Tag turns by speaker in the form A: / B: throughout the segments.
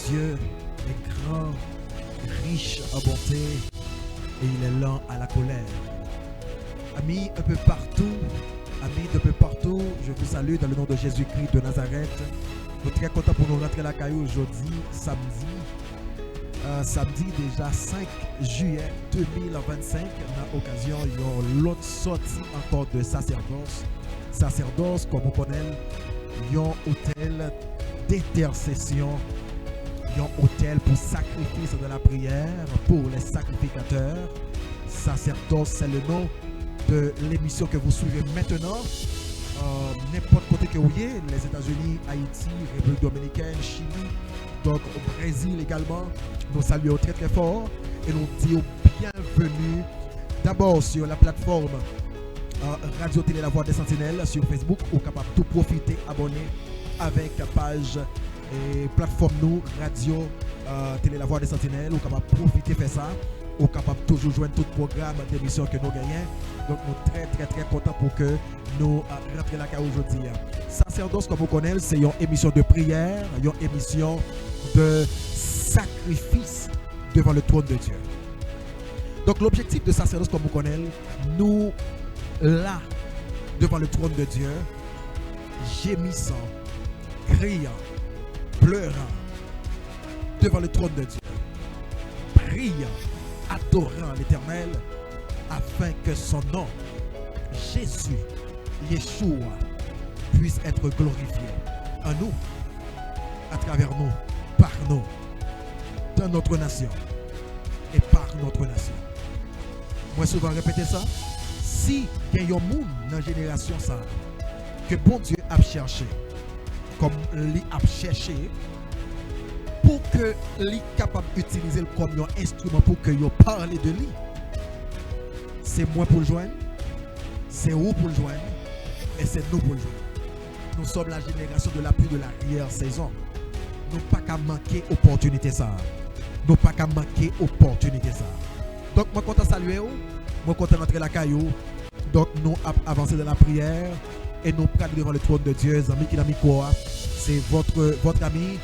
A: Dieu est grand, riche en bonté et il est lent à la colère. Amis un peu partout, je vous salue dans le nom de Jésus-Christ de Nazareth. Je suis très content pour nous rentrer la caillou aujourd'hui, samedi déjà 5 juillet 2025, dans l'occasion de l'autre sortie encore de sacerdoce. Sacerdoce, comme vous connaissez, un hôtel d'intercession, un hôtel pour sacrifice de la prière pour les sacrificateurs. Sacerdoce, c'est le nom de l'émission que vous suivez maintenant. N'importe côté que vous soyez, les États-Unis, Haïti, République dominicaine, Chili, donc au Brésil également, nous saluons très très fort et nous disons bienvenue d'abord sur la plateforme Radio Télé La Voix des Sentinelles sur Facebook, ou capable de profiter, abonner avec la page et plateforme nous, Radio Télé La Voix des Sentinelles, ou capable de profiter faire ça, ou capable de toujours joindre tout programme d'émission que nous gagnons. Donc nous sommes très contents pour que nous rentrions la carrière aujourd'hui. Sacerdoce, comme vous connaissez, c'est une émission de prière, une émission de sacrifice devant le trône de Dieu. Donc l'objectif de sacerdoce, comme vous connaissez, nous là devant le trône de Dieu, gémissant, criant, pleurant devant le trône de Dieu, priant, adorant l'Éternel, afin que son nom, Jésus, Yeshua, puisse être glorifié en nous, à travers nous, par nous, dans notre nation et par notre nation. Moi, souvent répéter ça. Si il y a un monde dans la génération ça, que bon Dieu a cherché, comme il a cherché, pour que lui capable d'utiliser comme un instrument pour que vous parlez de lui, c'est moi pour le joindre, c'est vous pour le joindre, et c'est nous pour le joindre. Nous sommes la génération de l'appui de l'arrière-saison. Nous pas qu'à manquer opportunité ça. Nous pas qu'à manquer opportunité ça. Donc moi content saluer vous, moi content rentrer la caillou. Donc nous avancer dans la prière et nous prendre devant le trône de Dieu. Amis qui n'a mis quoi? C'est votre ami,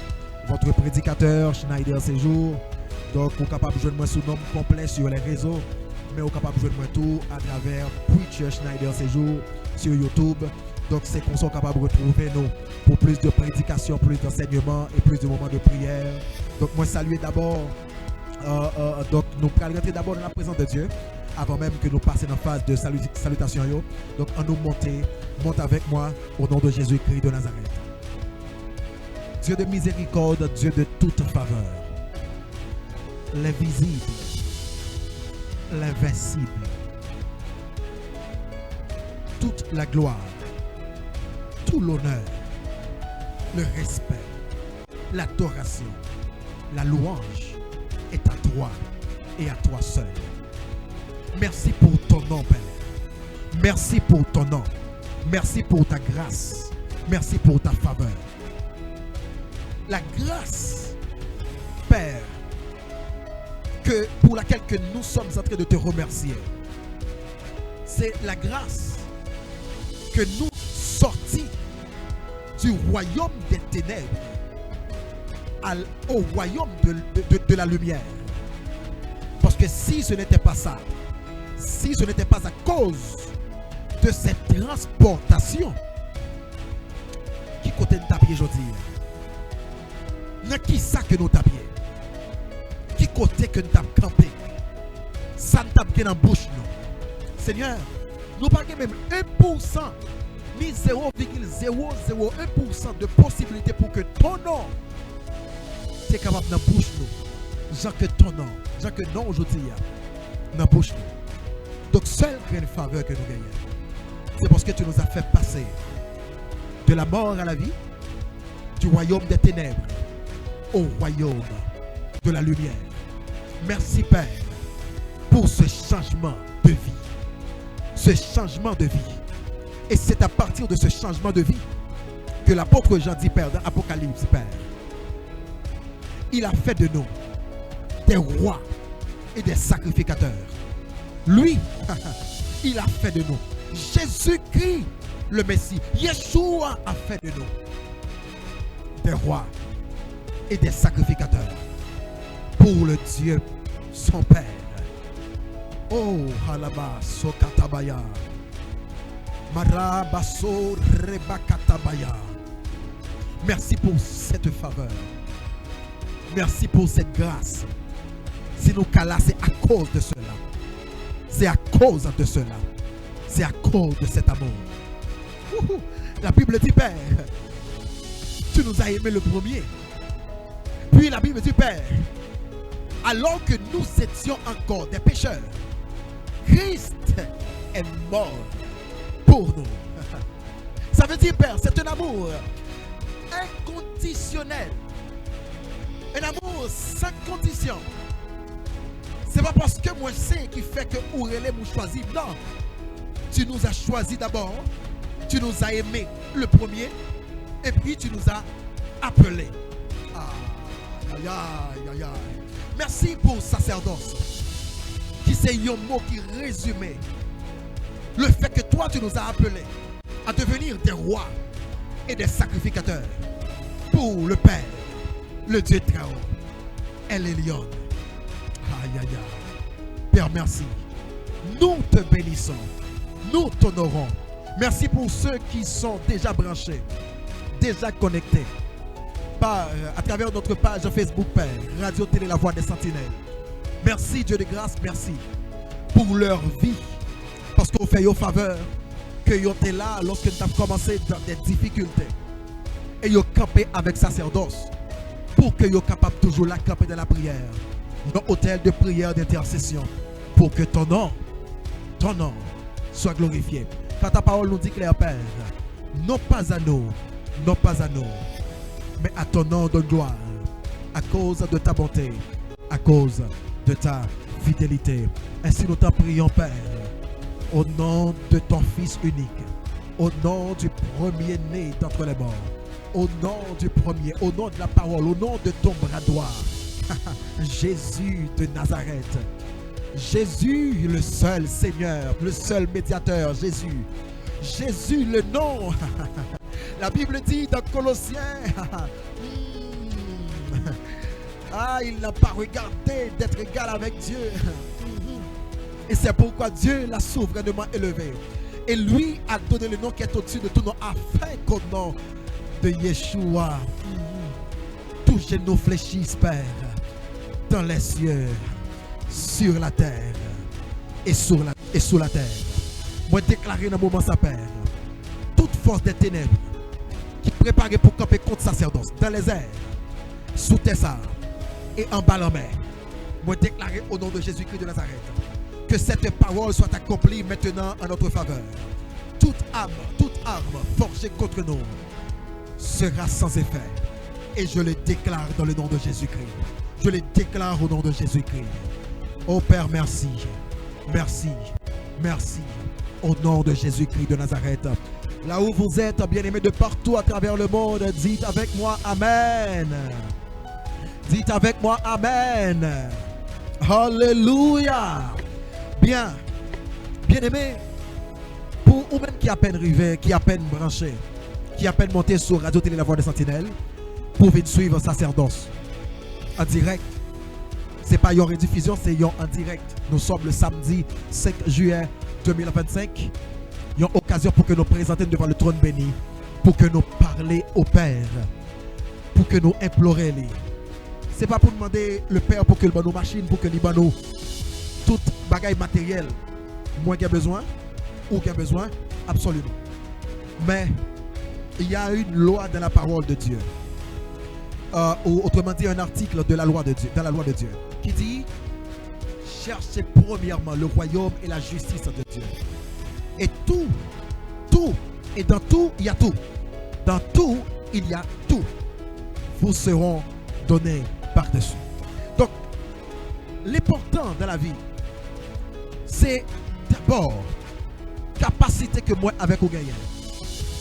A: votre prédicateur Schneider Séjour. Donc vous êtes capable de joindre moi sous nom complet sur les réseaux, mais vous êtes capable de joindre moi tout à travers Preacher Schneider Séjour sur YouTube. Donc c'est qu'on soit capable de retrouver nous pour plus de prédication, plus d'enseignement et plus de moments de prière. Donc moi saluer d'abord, donc nous allons rentrer d'abord dans la présence de Dieu avant même que nous passions dans la phase de salutation. Donc on nous monte avec moi au nom de Jésus-Christ de Nazareth. Dieu de miséricorde, Dieu de toute faveur, l'invisible, l'invincible, toute la gloire, tout l'honneur, le respect, l'adoration, la louange est à toi et à toi seul. Merci pour ton nom, Père. Merci pour ton nom. Merci pour ta grâce. Merci pour ta faveur. La grâce, Père, pour laquelle que nous sommes en train de te remercier, c'est la grâce que nous sortis du royaume des ténèbres au royaume de la lumière. Parce que si ce n'était pas ça, si ce n'était pas à cause de cette transportation, qui côté nous tapier aujourd'hui? Qui ça que nous tapier? Qui côté que nous tapier campé? Ça nous tape dans la bouche nous. Seigneur, nous pas même 1%, ni 0,001% de possibilité pour que ton nom soit capable dans la bouche nous. Genre que ton nom, genre que non aujourd'hui, dans la bouche nous. Donc, seule grande faveur que nous gagnons, c'est parce que tu nous as fait passer de la mort à la vie, du royaume des ténèbres au royaume de la lumière. Merci, Père, pour ce changement de vie. Ce changement de vie. Et c'est à partir de ce changement de vie que l'apôtre Jean dit, Père, dans Apocalypse, Père, il a fait de nous des rois et des sacrificateurs. Lui, il a fait de nous. Jésus-Christ, le Messie, Yeshua a fait de nous des rois et des sacrificateurs pour le Dieu son Père. Oh, halaba sokatabaya. Marabaso rebakatabaya. Merci pour cette faveur. Merci pour cette grâce. Si nous cas là, c'est à cause de cela. C'est à cause de cela. C'est à cause de cet amour. La Bible dit, Père, tu nous as aimés le premier. Puis la Bible dit, Père, alors que nous étions encore des pécheurs, Christ est mort pour nous. Ça veut dire, Père, c'est un amour inconditionnel. Un amour sans condition. C'est pas parce que moi je sais qui fait que Ourélé nous choisit. Non. Tu nous as choisis d'abord. Tu nous as aimés le premier. Et puis tu nous as appelés. Aïe, aïe, aïe, aïe. Merci pour sacerdoce. Qui c'est un mot qui résumait le fait que toi tu nous as appelés à devenir des rois et des sacrificateurs pour le Père, le Dieu très haut, El Elyon. Aïe, aïe, aïe. Père, merci. Nous te bénissons. Nous t'honorons. Merci pour ceux qui sont déjà branchés, déjà connectés à travers notre page Facebook Père, Radio Télé La Voix des Sentinelles. Merci Dieu de grâce, merci pour leur vie. Parce qu'on fait aux faveurs que vous êtes là lorsque nous avons commencé dans des difficultés. Et vous campé avec sacerdoce pour que vous soyez capable toujours de camper dans la prière. Dans hôtel de prière d'intercession. Pour que ton nom soit glorifié. Quand ta parole nous dit clair, Père, non pas à nous, non pas à nous, mais à ton nom de gloire, à cause de ta bonté, à cause de ta fidélité. Ainsi nous t'en prions, Père, au nom de ton Fils unique, au nom du premier-né d'entre les morts, au nom du premier, au nom de la parole, au nom de ton bras droit, Jésus de Nazareth. Jésus, le seul Seigneur, le seul médiateur, Jésus. Jésus, le nom. La Bible dit dans Colossiens, il n'a pas regardé d'être égal avec Dieu. Et c'est pourquoi Dieu l'a souverainement élevé. Et lui a donné le nom qui est au-dessus de tout nom, afin qu'au nom de Yeshua, tous genou fléchissent, Père, dans les cieux, sur la terre et sous la terre. Moi déclarer dans le moment ça, Père, toute force des ténèbres qui préparait pour camper contre sacerdoce dans les airs, sous terre et en bas en mer. Moi déclarer au nom de Jésus-Christ de Nazareth que cette parole soit accomplie maintenant en notre faveur. Toute arme forgée contre nous sera sans effet. Et je le déclare dans le nom de Jésus-Christ. Je le déclare au nom de Jésus-Christ. Oh Père, merci. Merci. Merci. Au nom de Jésus-Christ de Nazareth. Là où vous êtes, bien-aimés de partout à travers le monde, dites avec moi Amen. Dites avec moi Amen. Alléluia. Bien. Bien-aimés, pour vous-même qui à peine arrivé, qui à peine branché, qui à peine monté sur Radio Télé La Voix des Sentinelles, pour venir suivre sacerdoce en direct. Ce n'est pas une rediffusion, c'est en direct. Nous sommes le samedi 5 juillet 2025. Il y a une occasion pour que nous présenter devant le trône béni, pour que nous parler au Père, pour que nous implorer lui. Ce n'est pas pour demander le Père pour que le nos machines, pour que nous nous tout bagaille matériel, moi qui ai besoin, ou qui a besoin, absolument. Mais il y a une loi dans la parole de Dieu. Ou autrement dit un article de la loi de Dieu, dans la loi de Dieu, qui dit cherchez premièrement le royaume et la justice de Dieu. Et tout, et dans tout, il y a tout. Dans tout, il y a tout. Vous seront donnés par-dessus. Donc, l'important dans la vie, c'est d'abord capacité que moi avec vous gagnons,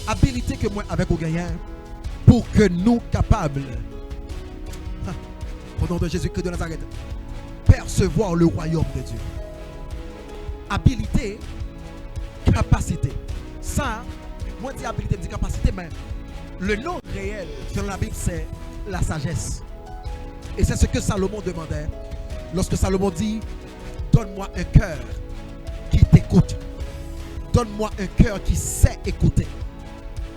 A: habilité que moi avec vous gagnons, pour que nous capables, au nom de Jésus-Christ de Nazareth, percevoir le royaume de Dieu. Habilité, capacité. Ça, moi je dis habilité, je dis capacité, mais le nom réel selon la Bible, c'est la sagesse. Et c'est ce que Salomon demandait lorsque Salomon dit, donne-moi un cœur qui t'écoute. Donne-moi un cœur qui sait écouter.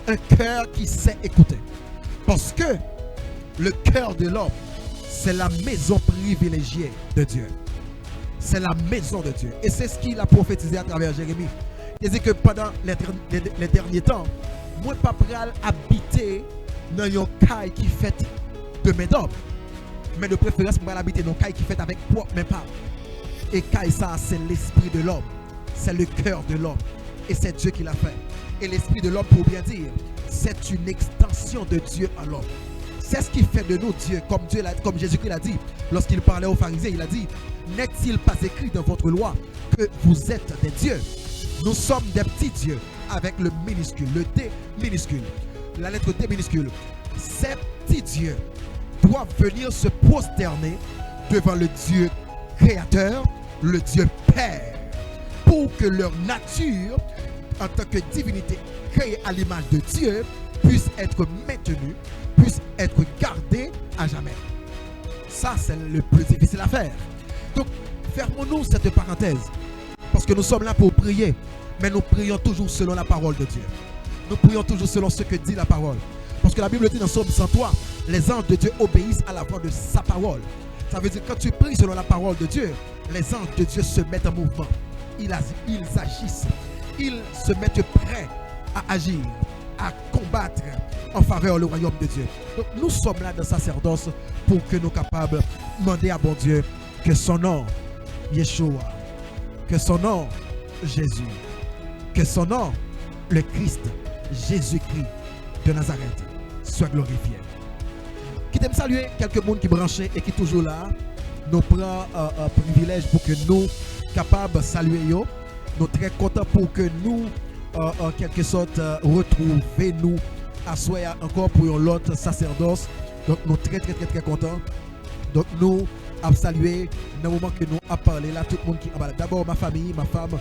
A: Un cœur qui sait écouter. Parce que le cœur de l'homme, c'est la maison privilégiée de Dieu. C'est la maison de Dieu. Et c'est ce qu'il a prophétisé à travers Jérémie. Il dit que pendant les derniers temps, moi pas prêt à habiter dans une caille qui fait de mes d'hommes. Mais de préférence, moi habiter dans une caille qui fait avec propre mes pas. Et caille ça, c'est l'esprit de l'homme. C'est le cœur de l'homme. Et c'est Dieu qui l'a fait. Et l'esprit de l'homme, pour bien dire, c'est une extension de Dieu à l'homme. C'est ce qui fait de nous Dieu, comme Jésus-Christ l'a dit lorsqu'il parlait aux pharisiens. Il a dit, n'est-il pas écrit dans votre loi que vous êtes des dieux? Nous sommes des petits dieux avec le minuscule, le D minuscule, la lettre D minuscule. Ces petits dieux doivent venir se prosterner devant le Dieu créateur, le Dieu Père, pour que leur nature, en tant que divinité créée à l'image de Dieu, puisse être maintenue, puisse être gardée à jamais. Ça, c'est le plus difficile à faire. Donc, fermons-nous cette parenthèse. Parce que nous sommes là pour prier. Mais nous prions toujours selon la parole de Dieu. Nous prions toujours selon ce que dit la parole. Parce que la Bible dit dans Psaume 103, les anges de Dieu obéissent à la voix de sa parole. Ça veut dire que quand tu pries selon la parole de Dieu, les anges de Dieu se mettent en mouvement. Ils agissent. Ils se mettent prêts à agir, à combattre en faveur du royaume de Dieu. Donc nous sommes là dans le sacerdoce pour que nous soyons capables de demander à bon Dieu que son nom, Yeshua, que son nom, Jésus, que son nom, le Christ, Jésus-Christ de Nazareth, soit glorifié. Qui t'aime saluer quelques monde qui branchés et qui sont toujours là. Nous prenons un privilège pour que nous capables de saluer eux. Nous sommes très contents pour que nous, en quelque sorte, retrouver nous à soi encore pour l'autre sacerdoce. Donc nous sommes très contents. Donc nous avons salué dans le moment que nous avons parlé là, tout le monde qui a parlé. D'abord ma famille, ma femme,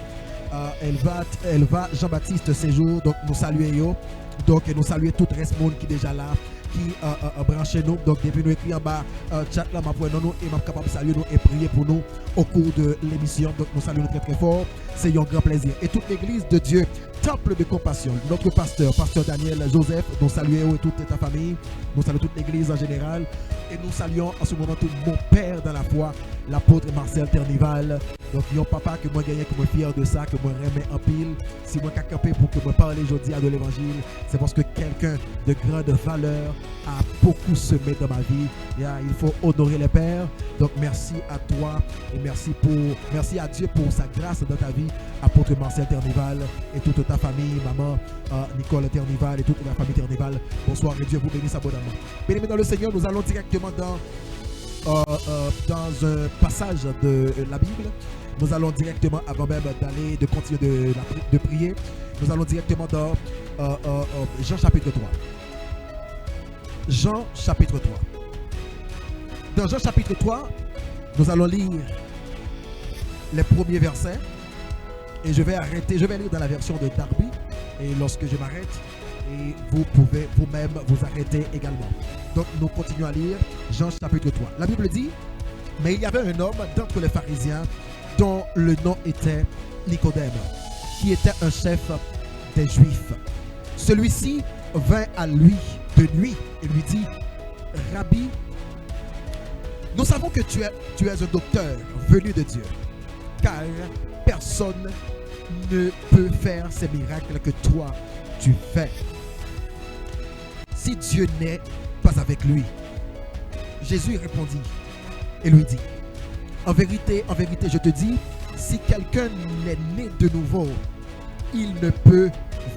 A: elle va Jean-Baptiste Séjour. Donc nous saluons. Donc nous saluons tout le reste du monde qui est déjà là, qui branché nous. Donc depuis nous écrit en bas chat là, nous nous et nous capable de saluer nous et prier pour nous au cours de l'émission. Donc nous saluons très fort. C'est un grand plaisir. Et toute l'église de Dieu, temple de compassion, notre pasteur Daniel Joseph, nous saluons et toute ta famille, nous saluons toute l'église en général. Et nous saluons en ce moment tout mon père dans la foi, l'apôtre Marcel Ternival. Donc, il y a un papa que moi gagne, que moi fier de ça, que moi remets en pile. Si moi j'ai campé pour que moi parle aujourd'hui de l'évangile, c'est parce que quelqu'un de grande valeur a beaucoup semé dans ma vie. Il faut honorer les pères. Donc, merci à toi et merci à Dieu pour sa grâce dans ta vie, apôtre Marcel Ternival et toute ta famille, maman Nicole Ternival et toute la famille Ternival. Bonsoir et Dieu vous bénisse abondamment. Bien-aimés dans le Seigneur, nous allons directement dans un passage de la Bible. Nous allons directement, avant même de continuer de prier, nous allons directement dans Jean chapitre 3. Jean chapitre 3. Dans Jean chapitre 3, nous allons lire les premiers versets. Et je vais lire dans la version de Darby. Et lorsque je m'arrête, et vous pouvez vous-même vous arrêter également. Donc nous continuons à lire Jean chapitre 3. La Bible dit, mais il y avait un homme d'entre les pharisiens dont le nom était Nicodème, qui était un chef des Juifs. Celui-ci vint à lui de nuit et lui dit, Rabbi, nous savons que tu es un docteur venu de Dieu, car personne ne peut faire ces miracles que toi tu fais si Dieu n'est pas avec lui. Jésus répondit et lui dit, en vérité, je te dis, si quelqu'un n'est né de nouveau, il ne peut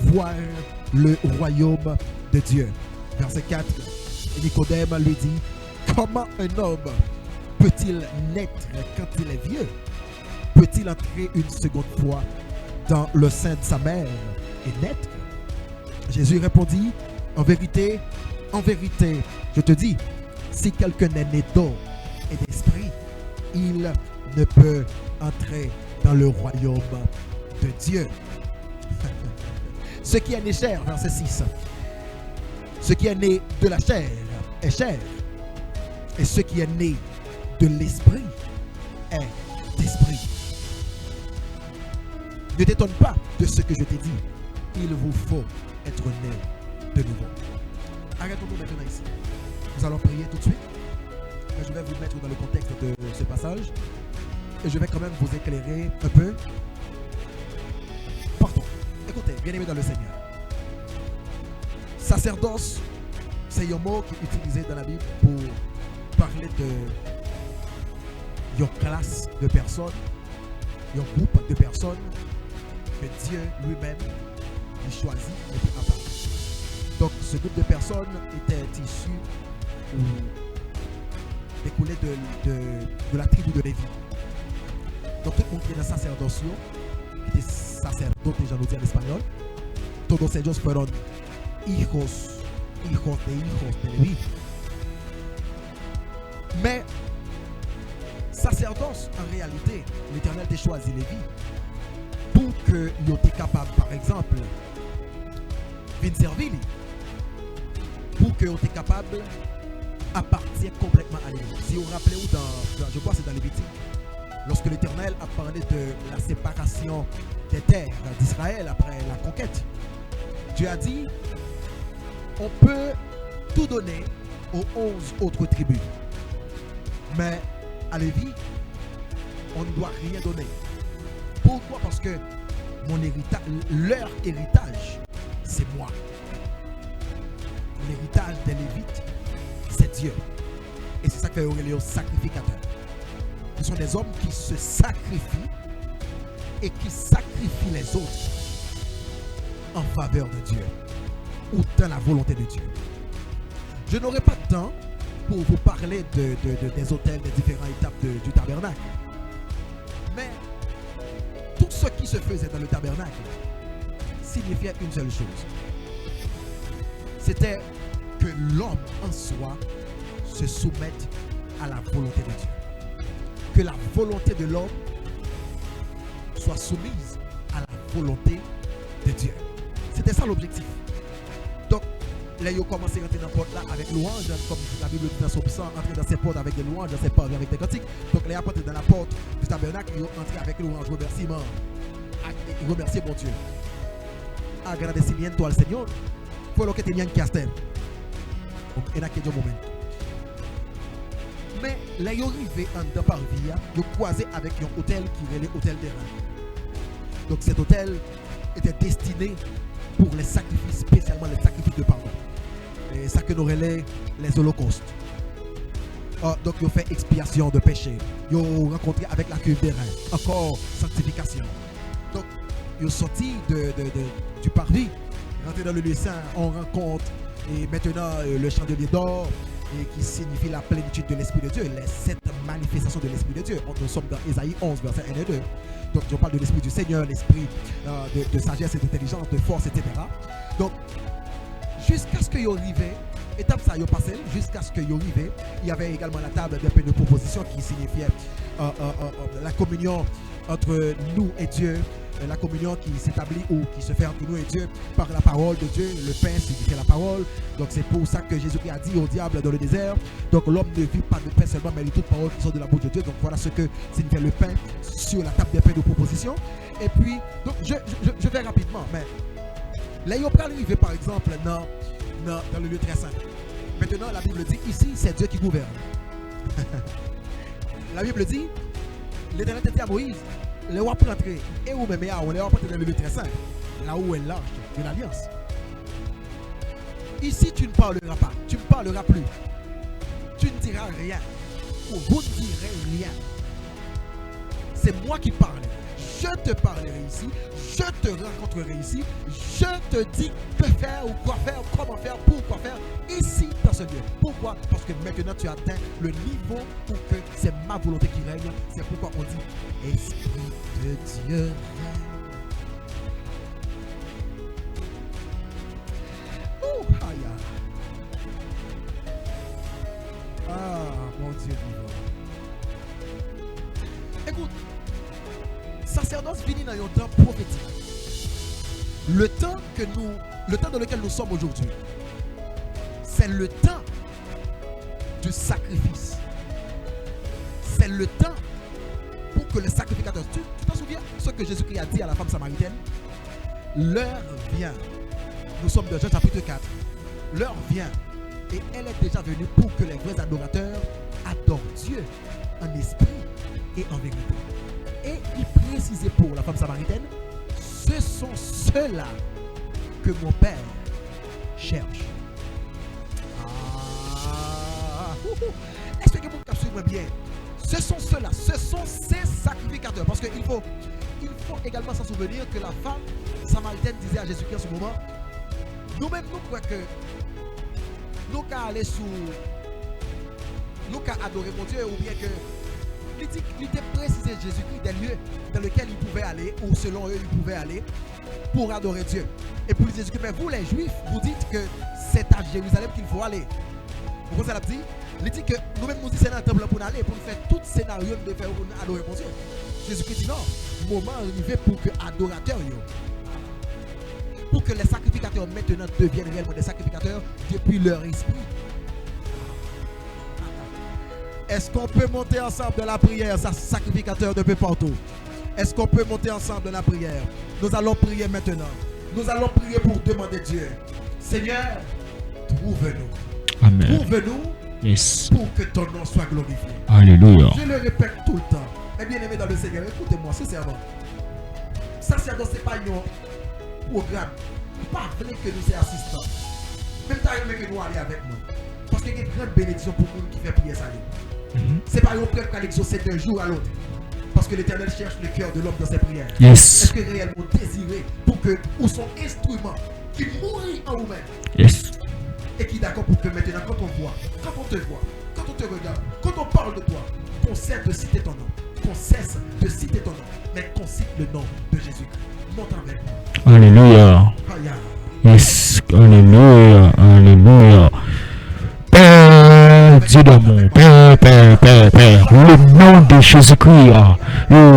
A: voir le royaume de Dieu. Verset 4, Nicodème lui dit, comment un homme peut-il naître quand il est vieux? Peut-il entrer une seconde fois dans le sein de sa mère et naître? Jésus répondit, en vérité, je te dis, si quelqu'un est né d'eau et d'esprit, il ne peut entrer dans le royaume de Dieu. Ce qui est né chair, verset 6. Ce qui est né de la chair est chair. Et ce qui est né de l'esprit est d'esprit. Ne t'étonne pas de ce que je t'ai dit. Il vous faut être né de nouveau. Arrêtons-nous maintenant ici. Nous allons prier tout de suite. Je vais vous mettre dans le contexte de ce passage. Et je vais quand même vous éclairer un peu. Partons. Écoutez, bien-aimés dans le Seigneur. Sacerdoce, c'est un mot qui est utilisé dans la Bible pour parler d'une classe de personnes, d'un groupe de personnes que Dieu lui-même choisit et puis à part. Donc ce groupe de personnes était issu ou découlé de la tribu de Lévi. Donc tout le monde qui est dans le sacerdoce, qui était sacerdote, j'en ai dit en espagnol, todos ellos fueron hijos de Lévi. Mais sacerdoce, en réalité, l'Éternel a choisi Lévi pour qu'il était capable, par exemple, de servir, pour qu'il était capable d'appartenir complètement à l'Église. Si vous vous rappelez, je crois que c'est dans Lévitique, lorsque l'Éternel a parlé de la séparation des terres d'Israël après la conquête, Dieu a dit, on peut tout donner aux 11 autres tribus. Mais à Lévi, on ne doit rien donner. Pourquoi? Parce que leur héritage, c'est moi. L'héritage des Lévites, c'est Dieu. Et c'est ça que fait les sacrificateurs. Ce sont des hommes qui se sacrifient et qui sacrifient les autres en faveur de Dieu ou dans la volonté de Dieu. Je n'aurai pas de temps pour vous parler des hôtels, des différentes étapes du tabernacle. Mais tout ce qui se faisait dans le tabernacle signifiait une seule chose. C'était que l'homme en soi se soumette à la volonté de Dieu. Que la volonté de l'homme soit soumise à la volonté de Dieu. C'était ça l'objectif. Donc, là, ils ont commencé à rentrer dans la porte là avec louange, comme la Bible dit dans son psaume, entrer dans ses portes avec des louanges, dans ses portes avec des cantiques. Donc, les apôtres dans la porte du tabernacle, ils ont entré avec louange, remerciement. Ils remerciaient mon Dieu. Agradecimiento al Señor fue lo que tenían que hacer en aquel momento. Mais là, ils sont arrivés en dedans par via, ils ont croisé avec un hôtel qui est l'hôtel des reins. Donc, cet hôtel était destiné pour les sacrifices, spécialement les sacrifices de pardon. Et ça que nous relais les holocaustes. Donc, ils ont fait expiation de péché. Ils ont rencontré avec la cuve des reins. Encore sanctification. Donc, ils ont sorti du parvis, rentré dans le lieu saint, on rencontre et maintenant le chandelier d'or qui signifie la plénitude de l'Esprit de Dieu, les 7 manifestations de l'Esprit de Dieu. Nous sommes dans Ésaïe 11, verset 1 et 2. Donc, je parle de l'Esprit du Seigneur, l'Esprit de sagesse et d'intelligence, de force, etc. Donc, jusqu'à ce qu'ils arrivaient, étape ça, ils passé, jusqu'à ce qu'ils arrivaient, il y avait également la table des pains de proposition qui signifiait la communion entre nous et Dieu, la communion qui s'établit ou qui se fait entre nous et Dieu par la parole de Dieu. Le pain signifie la parole. Donc c'est pour ça que Jésus a dit au diable dans le désert, donc l'homme ne vit pas de pain seulement, mais de toutes paroles qui sont de la bouche de Dieu. Donc voilà ce que signifie le pain sur la table des pains de proposition. Et puis, donc je vais rapidement, mais là, il peut arriver par exemple dans le lieu très saint. Maintenant, la Bible dit ici, c'est Dieu qui gouverne. La Bible dit, l'Éternel était à Moïse, les rois pour entrer, et où même on les rois pour entrer dans le lieu très saint, là où est l'arche de l'alliance. Ici, tu ne parleras pas, tu ne parleras plus, tu ne diras rien, ou vous ne direz rien. C'est moi qui parle. Je te parlerai ici, je te rencontrerai ici, je te dis que faire ou quoi faire, comment faire, pourquoi faire, ici dans ce lieu. Pourquoi? Parce que maintenant tu atteins le niveau où que c'est ma volonté qui règne. C'est pourquoi on dit Esprit de Dieu règne. Oh, aïe. Ah, mon Dieu vivant. Écoute. Sacerdoce finit dans un temps prophétique. Le temps dans lequel nous sommes aujourd'hui, c'est le temps du sacrifice. C'est le temps pour que le sacrificateur... Tu t'en souviens ce que Jésus-Christ a dit à la femme samaritaine? L'heure vient. Nous sommes dans Jean chapitre 4. L'heure vient et elle est déjà venue pour que les vrais adorateurs adorent Dieu en esprit et en vérité. Et il précisait pour la femme samaritaine, ce sont ceux-là que mon Père cherche. Est-ce que vous capturez bien? Ce sont ceux-là, ce sont ces sacrificateurs. Parce qu'il faut également s'en souvenir que la femme samaritaine disait à Jésus-Christ en ce moment, nous-mêmes nous croyons que nous qu'à aller sous, nous qu'à adorer mon Dieu, ou bien que il était précisé Jésus-Christ des lieux dans lesquels il pouvait aller, ou selon eux il pouvait aller pour adorer Dieu. Et pour Jésus-Christ, mais vous les Juifs, vous dites que c'est à Jérusalem qu'il faut aller. Vous comprenez ça? Il dit que nous-mêmes nous disons c'est dans le temple pour aller, pour faire tout scénario de faire adorer mon Dieu. Jésus-Christ dit non, moment arrivé pour que adorateurs, pour que les sacrificateurs maintenant deviennent réellement des sacrificateurs depuis leur esprit. Est-ce qu'on peut monter ensemble dans la prière, sacrificateur de peu partout? Est-ce qu'on peut monter ensemble dans la prière? Nous allons prier maintenant. Nous allons prier pour demander Dieu. Seigneur, trouve-nous.
B: Amen.
A: Trouve-nous.
B: Yes.
A: Pour que ton nom soit glorifié.
B: Alléluia.
A: Je le répète tout le temps. Mais bien aimé dans le Seigneur, écoutez-moi, sincèrement. Sacerdoce, ce n'est pas un programme. Pas vrai que nous soyons assistants. Même temps que nous allons avec nous. Parce qu'il y a une grande bénédiction pour nous qui fait prier ça. Ce n'est pas un prêtre qui a exaucé d'un jour à l'autre. Parce que l'Éternel cherche le cœur de l'homme dans ses prières.
B: Yes.
A: Est-ce que réellement désiré pour que ou son instrument qui mourit en vous-même?
B: Yes.
A: Et qui est d'accord pour que maintenant, quand on voit, quand on te voit, quand on te regarde, quand on parle de toi, qu'on cesse de citer ton nom, qu'on cesse de citer ton nom, mais qu'on cite le nom de Jésus-Christ. Monte avec moi.
B: Alléluia. Yes. Alléluia. Alléluia. Père, Dieu d'amour, Père, le nom de Jésus-Christ,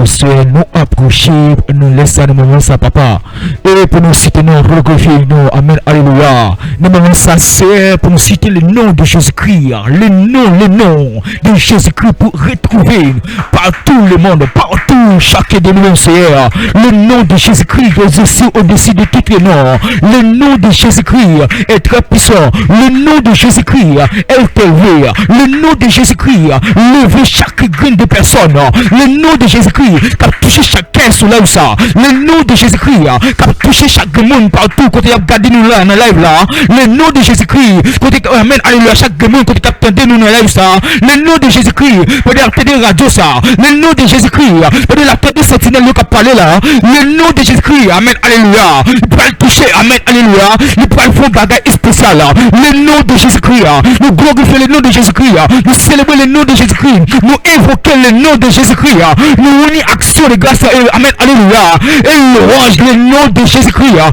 B: c'est nous approcher, nous laisser nous moments ça, papa, et pour nous citer, nous reconnaître, nous, amen, alléluia. Nous moments ça, c'est pour nous citer le nom de Jésus-Christ, le nom de Jésus-Christ pour retrouver partout le monde, partout, chacun de nous, Seigneur, le nom de Jésus-Christ au-dessus de tous les noms, le nom de Jésus-Christ est très puissant, le nom de Jésus-Christ est élevé, le nom de Jésus-Christ lever chaque graine de personne, le nom de Jésus-Christ qui a touché chacun sous là où ça, le nom de Jésus-Christ qui a touché chaque monde partout côté a gardé nous là dans la live là, le nom de Jésus-Christ côté amen alléluia chaque monde côté qui a nous dans la live ça, le nom de Jésus-Christ côté a tendé radio ça, le nom de Jésus-Christ côté la tête de sentinelle qui a parlé là, le nom de Jésus-Christ amen alléluia il peut le toucher amen alléluia il peut le faire bagage spécial le nom de Jésus-Christ nous glorifions le nom de Jésus-Christ, nous célébrons le nom de Jésus-Christ, nous évoquons le nom de Jésus-Christ, nous unissons action de grâce à eux, amen, alléluia, et louange le nom de Jésus-Christ. Oh,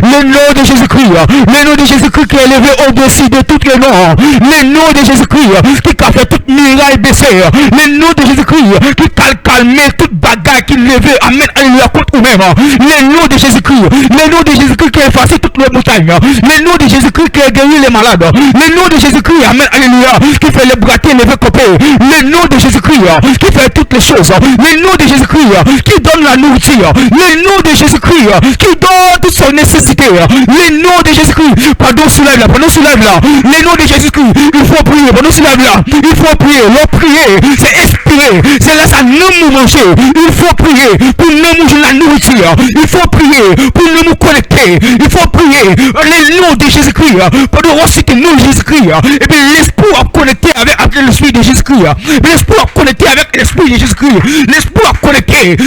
B: le nom de Jésus-Christ, le nom de Jésus-Christ qui est élevé au-dessus de tous les noms, le nom de Jésus-Christ qui a fait toute miraille baisser, le nom de Jésus-Christ qui a calmé toute bagarre qui levait, amen, alléluia, contre nous-mêmes, le nom de Jésus-Christ, le nom de Jésus-Christ qui a effacé toutes les montagnes, le nom de Jésus-Christ qui a guéri les malades, le nom de Jésus-Christ, amen, alléluia, qui fait les braquer, les copains, le nom de Jésus-Christ qui fait toutes les choses, le nom de Jésus-Christ qui donne la nourriture, le nom de Jésus-Christ qui donne toute son nécessité, le nom de Jésus-Christ, pendant ce live là, le nom de Jésus-Christ, il faut prier, pendant ce live là, il faut prier, prier, c'est expirer, c'est là ça nous manger, il faut prier pour nous manger la nourriture, il faut prier pour nous connecter, il faut prier, le nom de Jésus-Christ, pour nous reciter nous Jésus-Christ, et puis l'espoir connecté avec l'esprit de Jésus-Christ, l'espoir connecté avec l'esprit de Jésus-Christ, l'espoir connecté,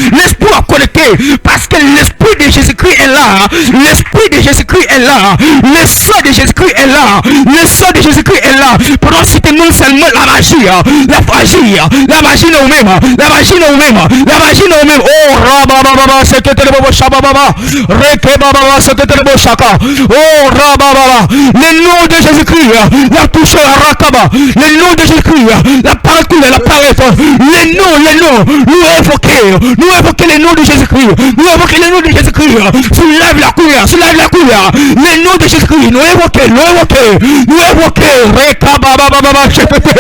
B: parce que l'esprit de Jésus-Christ est là, l'esprit de Jésus-Christ est là, le sang de Jésus-Christ est là, le sang de Jésus-Christ est là, pour nous citer non seulement la magie nous-mêmes, oh rababa, c'est que le shababa, rekebaba, c'est que le shaka, oh rababa, le nom de Jésus-Christ, la touche à Rakaba, le nom de Jésus-Christ, la parcours, la parette, le nom, nous évoquer le nom de Jésus-Christ, soulève la couleur, soulève la couleur. Le nom de Jésus-Christ, nous évoquons, nous évoquons. Rekababa, chekete,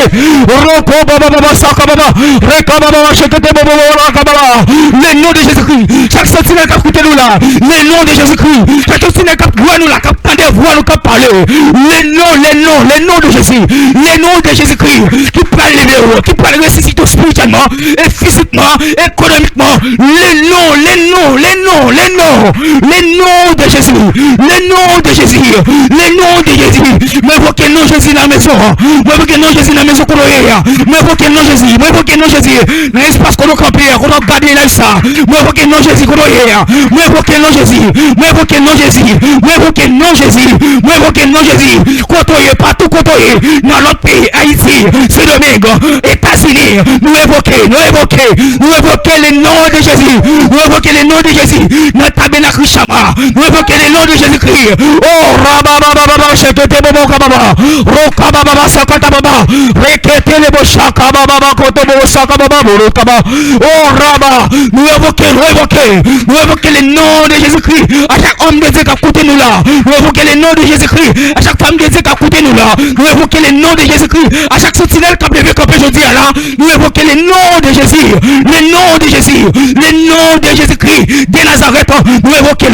B: roko baba, sakababa, rekababa, chekete, baba, rakababa. Le nom de Jésus-Christ, chaque sentinelle qui a écouté nous là, le nom de Jésus-Christ, chaque sentinelle qui a voix nous là, qui a entendu voix nous, qui a parlé, les noms de Jésus, les noms de Jésus-Christ, qui parle libérer, qui parle ressusciter spirituellement, et physiquement, économiquement, les noms de Jésus, les noms de Jésus, les noms de Jésus, mais pour que nous Jésus dans la maison, mais pour que nous Jésus dans la maison qu'on a, mais pour que nous Jésus, mais pour que nous Jésus, l'espace qu'on a campé, qu'on a gardé là ça, mais pour que nous Jésus qu'on a, mais pour que nous Jésus, mais pour que nous Jésus, mais pour que nous Jésus, mais pour que nous Jésus, côtoyer partout côtoyer dans notre pays, Haïti, Saint-Domingue, États-Unis, nous évoquer les noms de Jésus, nous évoquer les noms de Jésus, notre tabernacle Chama, nous évoquer les noms de Jésus-Christ. Oh, Rababa, Chekete Bobo Kababa, Rokababa, Sakatababa, Rekete Lebo Shakababa, Kotobo Sakababa, Borokaba. Oh, Rabba, nous évoquer les noms de Jésus-Christ à chaque homme de Dieu qui a coûté nous là, nous évoquer les noms de Jésus-Christ à chaque femme de Dieu qui a coûté nous là, nous évoquer les noms de Jésus-Christ à chaque sentinelle qui a levé comme aujourd'hui là, nous évoquer les noms de Jésus, les noms de Jésus, les noms de Jésus-Christ de Nazareth, nous évoquons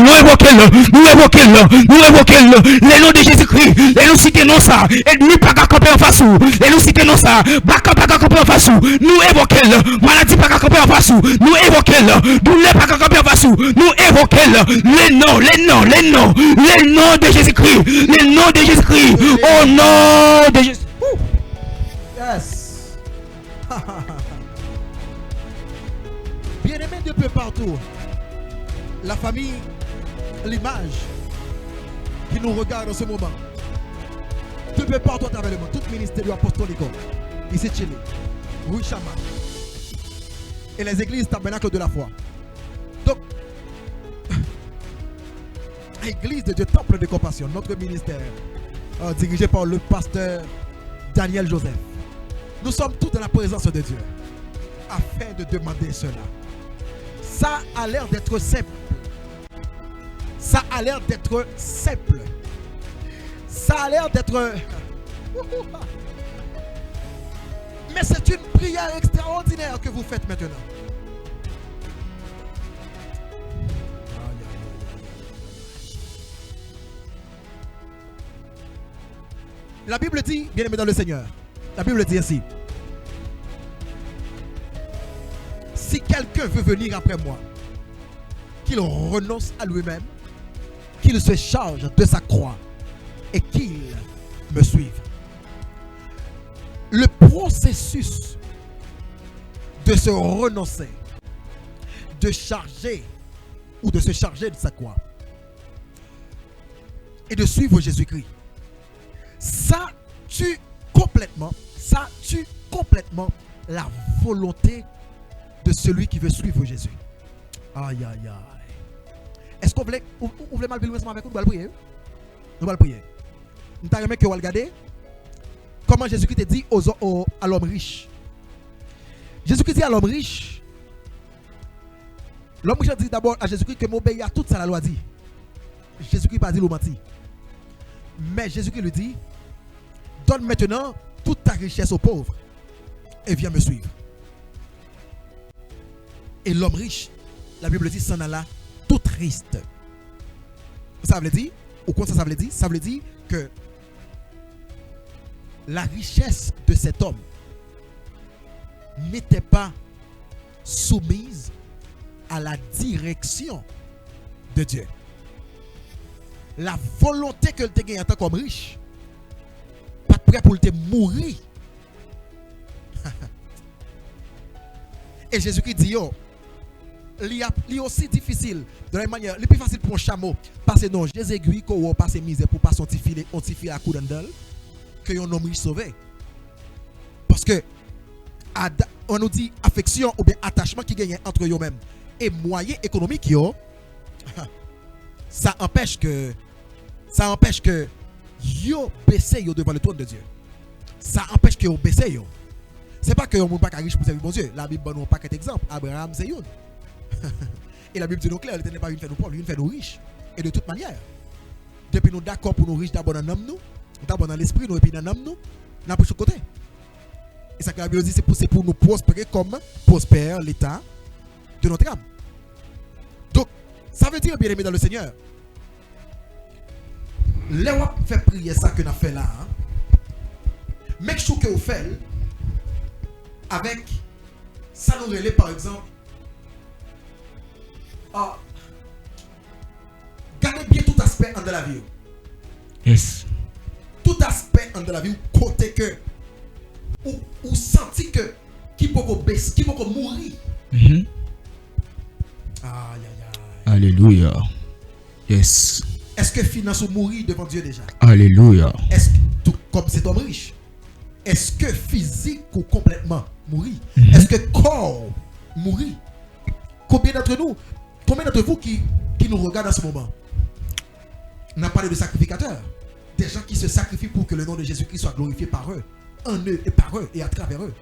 B: les noms de Jésus-Christ, et nous citons ça, et nous pas qu'à camper en face, et nous citons ça, pas qu'à camper en face, nous évoquons maladie pas qu'à camper en face, nous évoquons douleur pas qu'à camper en face, nous évoquons les noms de Jésus-Christ, les noms de Jésus-Christ, au nom de Jésus.
A: Yes. Bien-aimés de peu partout, la famille, l'image qui nous regarde en ce moment, de peu partout à travers le monde, tout ministère apostolique, ici Chili, Rue Chama, et les églises tabernacles de la foi. Donc, Église de Dieu, Temple de Compassion, notre ministère, dirigé par le pasteur Daniel Joseph. Nous sommes tous dans la présence de Dieu afin de demander cela. Ça a l'air d'être simple. Ça a l'air d'être simple. Ça a l'air d'être... Mais c'est une prière extraordinaire que vous faites maintenant. La Bible dit, bien aimé dans le Seigneur, la Bible dit ainsi: si quelqu'un veut venir après moi, qu'il renonce à lui-même, qu'il se charge de sa croix et qu'il me suive. Le processus de se renoncer, de charger ou de se charger de sa croix et de suivre Jésus-Christ, ça tue complètement la volonté de celui qui veut suivre Jésus. Aïe, aïe, aïe. Est-ce qu'on voulait mal vivre ensemble avec nous? Nous allons prier. Nous allons prier. Nous allons regarder comment Jésus-Christ a dit à l'homme riche. Jésus-Christ dit à l'homme riche a dit d'abord à Jésus-Christ que m'obéit à toute ça la loi dit. Jésus-Christ n'a pas dit le menti. Mais Jésus-Christ lui dit: donne maintenant toute ta richesse aux pauvres et viens me suivre. Et l'homme riche, la Bible dit, s'en alla tout triste. Ça veut dire, ou quoi ça veut dire? Ça veut dire que la richesse de cet homme n'était pas soumise à la direction de Dieu. La volonté que tu as en tant qu'homme riche, pas prêt pour te mourir. Et Jésus-Christ dit: yo, il est aussi difficile, de la même manière, le plus facile pour un chameau passer dans Jésus aiguilles, qu'on passe misère pour passer un petit filet à coup d'andel, que un homme riche sauvé. Parce que on nous dit affection ou bien attachement qui gagne entre eux-mêmes et moyens économiques, ça empêche que yo baissez devant le trône de Dieu. Ça empêche que yo baissez yo. C'est pas que yon moun pas riche pour servir bon Dieu. La Bible donne pas qu'un exemple. Abraham c'est yon. Et la Bible dit nous clair, l'Éternel n'est pas une fait nous pauvres, il fait nous riches. Et de toute manière, depuis nous d'accord pour nous riches d'abord dans l'âme nous, d'abord dans l'esprit nous et puis dans l'âme nous, n'a pas de côté. Et ça que la Bible dit c'est pour nous prospérer comme prospère l'état de notre âme. Donc, ça veut dire, bien aimé dans le Seigneur, les wap fait prier ça que nous avons fait là, hein? Make sure que vous faites avec ça nous relève par exemple. Gardez bien tout aspect de la vie.
B: Yes.
A: Tout aspect de la vie, côté que ou senti que qui peut baisser, qui peut mourir.
B: Mm-hmm.
A: Aïe aïe aïe.
B: Alléluia. Yes.
A: Est-ce que finance ou mourir devant Dieu déjà?
B: Alléluia.
A: Est-ce que tout comme cet homme riche? Est-ce que physique ou complètement mourir?
B: Mm-hmm.
A: Est-ce que corps mourir? Combien d'entre vous qui nous regardent en ce moment? On a parlé de sacrificateurs. Des gens qui se sacrifient pour que le nom de Jésus-Christ soit glorifié par eux, en eux et par eux et à travers eux.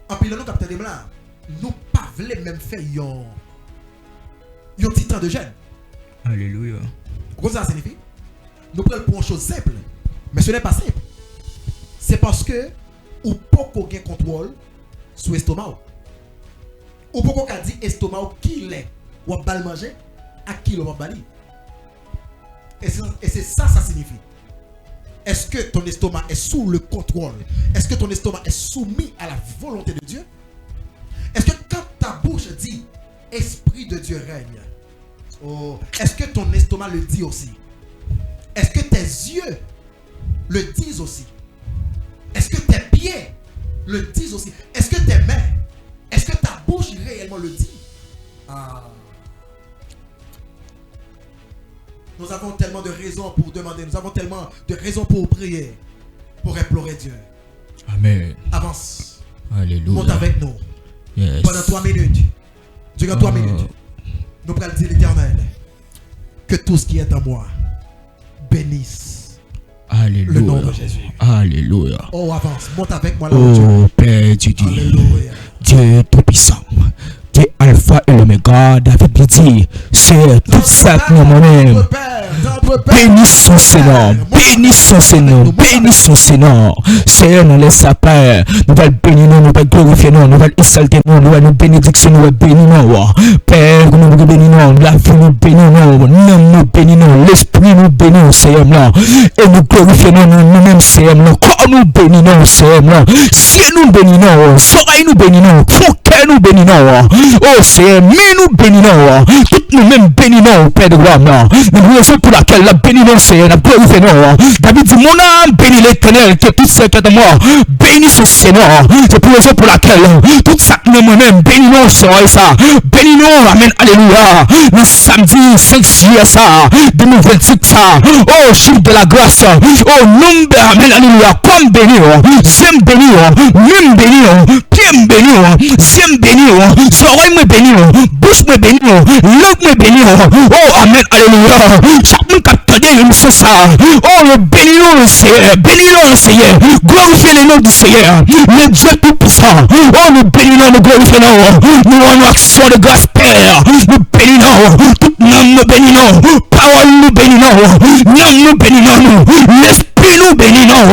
A: En plus, nous, capitaine de là, nous pas voulons même faire un petit temps de jeûne.
B: Alléluia.
A: Qu'est-ce que ça signifie? Nous prenons pour une chose simple, mais ce n'est pas simple. C'est parce que ou pas qu'on ait contrôle sur l'estomac. Ou pas qu'on dit estomac qui l'est, ou à bal manger, à qui l'on va bali. Et c'est ça, ça signifie. Est-ce que ton estomac est sous le contrôle? Est-ce que ton estomac est soumis à la volonté de Dieu? Est-ce que quand ta bouche dit Esprit de Dieu règne, oh, est-ce que ton estomac le dit aussi? Est-ce que tes yeux le disent aussi? Est-ce que tes pieds le disent aussi? Est-ce que tes mains? Est-ce que ta bouche réellement le dit? Nous avons tellement de raisons pour demander, nous avons tellement de raisons pour prier, pour implorer Dieu.
B: Amen.
A: Avance.
B: Alléluia.
A: Monte avec nous.
B: Yes.
A: Pendant 3 minutes. Durant 3 minutes. Nous allons dire l'Éternel, que tout ce qui est en moi bénisse
B: Alléluia.
A: le nom de Jésus.
B: Alléluia.
A: Oh, avance. Monte avec moi là.
B: Oh Père Dieu.
A: Alléluia.
B: Dieu Tout-Puissant. Dieu Alpha et l'Oméga. David lui dit, c'est tout ça que nous menons. Bénissons ce nom, bénissons ce nom, bénissons ce nom. Seigneur, nous laisse sa paix. Nous allons bénir nous, nous allons glorifier nous, nous allons exalter nous, nous allons bénédiction, nous allons bénir nous. Père, nous allons bénir nous, la vie nous bénir nous, l'âme nous bénir nous, l'esprit nous bénir, Seigneur, et nous glorifions nous-mêmes, Seigneur, corps nous bénir nous, Seigneur, ciel nous bénir nous, oreilles nous bénir nous, cœur nous bénir nous. Oh Seigneur, mais nous bénir nous, toutes nous-mêmes bénir nous, Père de gloire, nous raison pour laquelle la bénissons Seigneur, la glorifié nous. David dit, mon âme bénit l'Éternel, qui est tout ce qui est en moi. Bénis ce Seigneur. C'est pour raison pour laquelle tout ça que nous-mêmes bénissons Seigneur ça. Bénissons, amen, alléluia. Le samedi 5 juillet ça, 2028 ça. Oh, jour de la grâce. Oh, nombre, amen, alléluia. Comme bénir, j'aime bénir, même bénir, pied me bénir, j'aime bénir, oreille me bénir, bouche me bénir, langue me bénir. Oh, amen, alléluia. Chaque monde qui a entendu l'émission ça. Oh, le bénissons le Seigneur, bénissons le Seigneur, glorifiez le nom du Seigneur, le Dieu tout-puissant. Oh, nous bénissons, nous glorifions, nous avons action de grâce, Père. Nous bénissons, tout le monde nous bénissons, parole nous bénissons, nom nous bénissons, l'esprit nous bénissons,